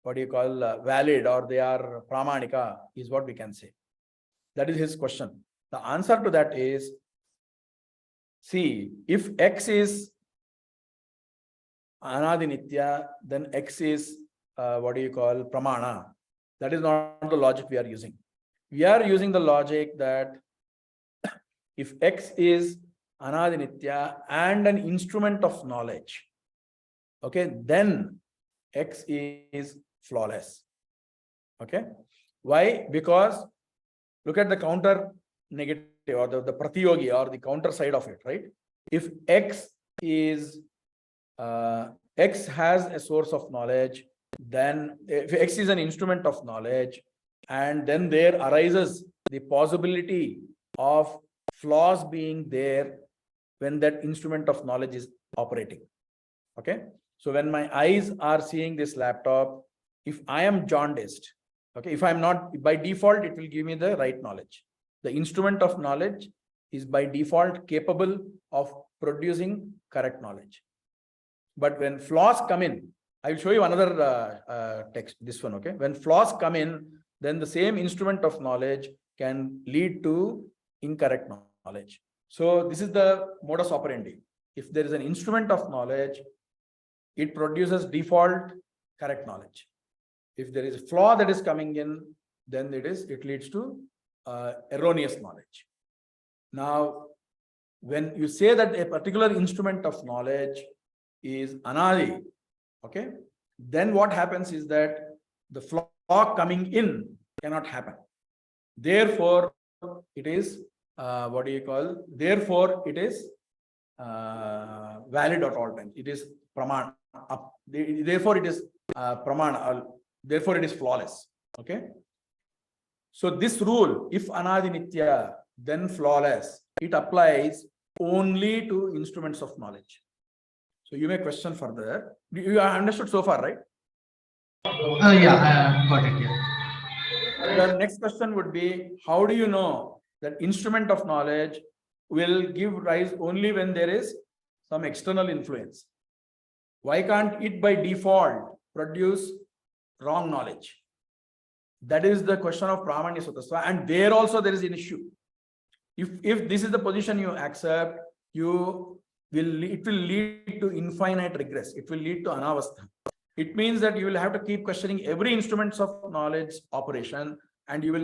Speaker 1: valid, or they are Pramanika, is what we can say. That is his question. The answer to that is, see, if X is Anadinitya, then X is, Pramana. That is not the logic we are using. We are using the logic that if X is Anadinitya and an instrument of knowledge, okay, then X is flawless. Okay. Why? Because look at the counter negative, or the Pratiyogi, or the counter side of it, right? If X is X has a source of knowledge, then if X is an instrument of knowledge, and then there arises the possibility of flaws being there when that instrument of knowledge is operating. Okay. So when my eyes are seeing this laptop, if I am jaundiced, okay, if I'm not, by default, it will give me the right knowledge. The instrument of knowledge is by default capable of producing correct knowledge. But when flaws come in, I will show you another text, this one, okay? When flaws come in, then the same instrument of knowledge can lead to incorrect knowledge. So this is the modus operandi. If there is an instrument of knowledge, it produces default correct knowledge. If there is a flaw that is coming in, then it leads to erroneous knowledge. Now, when you say that a particular instrument of knowledge is Anadi, okay, then what happens is that the flaw coming in cannot happen. Therefore, it is therefore it is valid at all times. It is Pramana. Therefore, it is Pramana. Therefore, it is flawless. Okay. So this rule, if Anadinitya, then flawless, it applies only to instruments of knowledge. So you may question further. You have understood so far, right?
Speaker 10: Yeah, got it. Yeah.
Speaker 1: The next question would be, how do you know that instrument of knowledge will give rise only when there is some external influence? Why can't it by default produce wrong knowledge? That is the question of Pramanya Sutasva, and there also there is an issue. If this is the position you accept, it will lead to infinite regress. It will lead to anavastha. It means that you will have to keep questioning every instruments of knowledge operation, and you will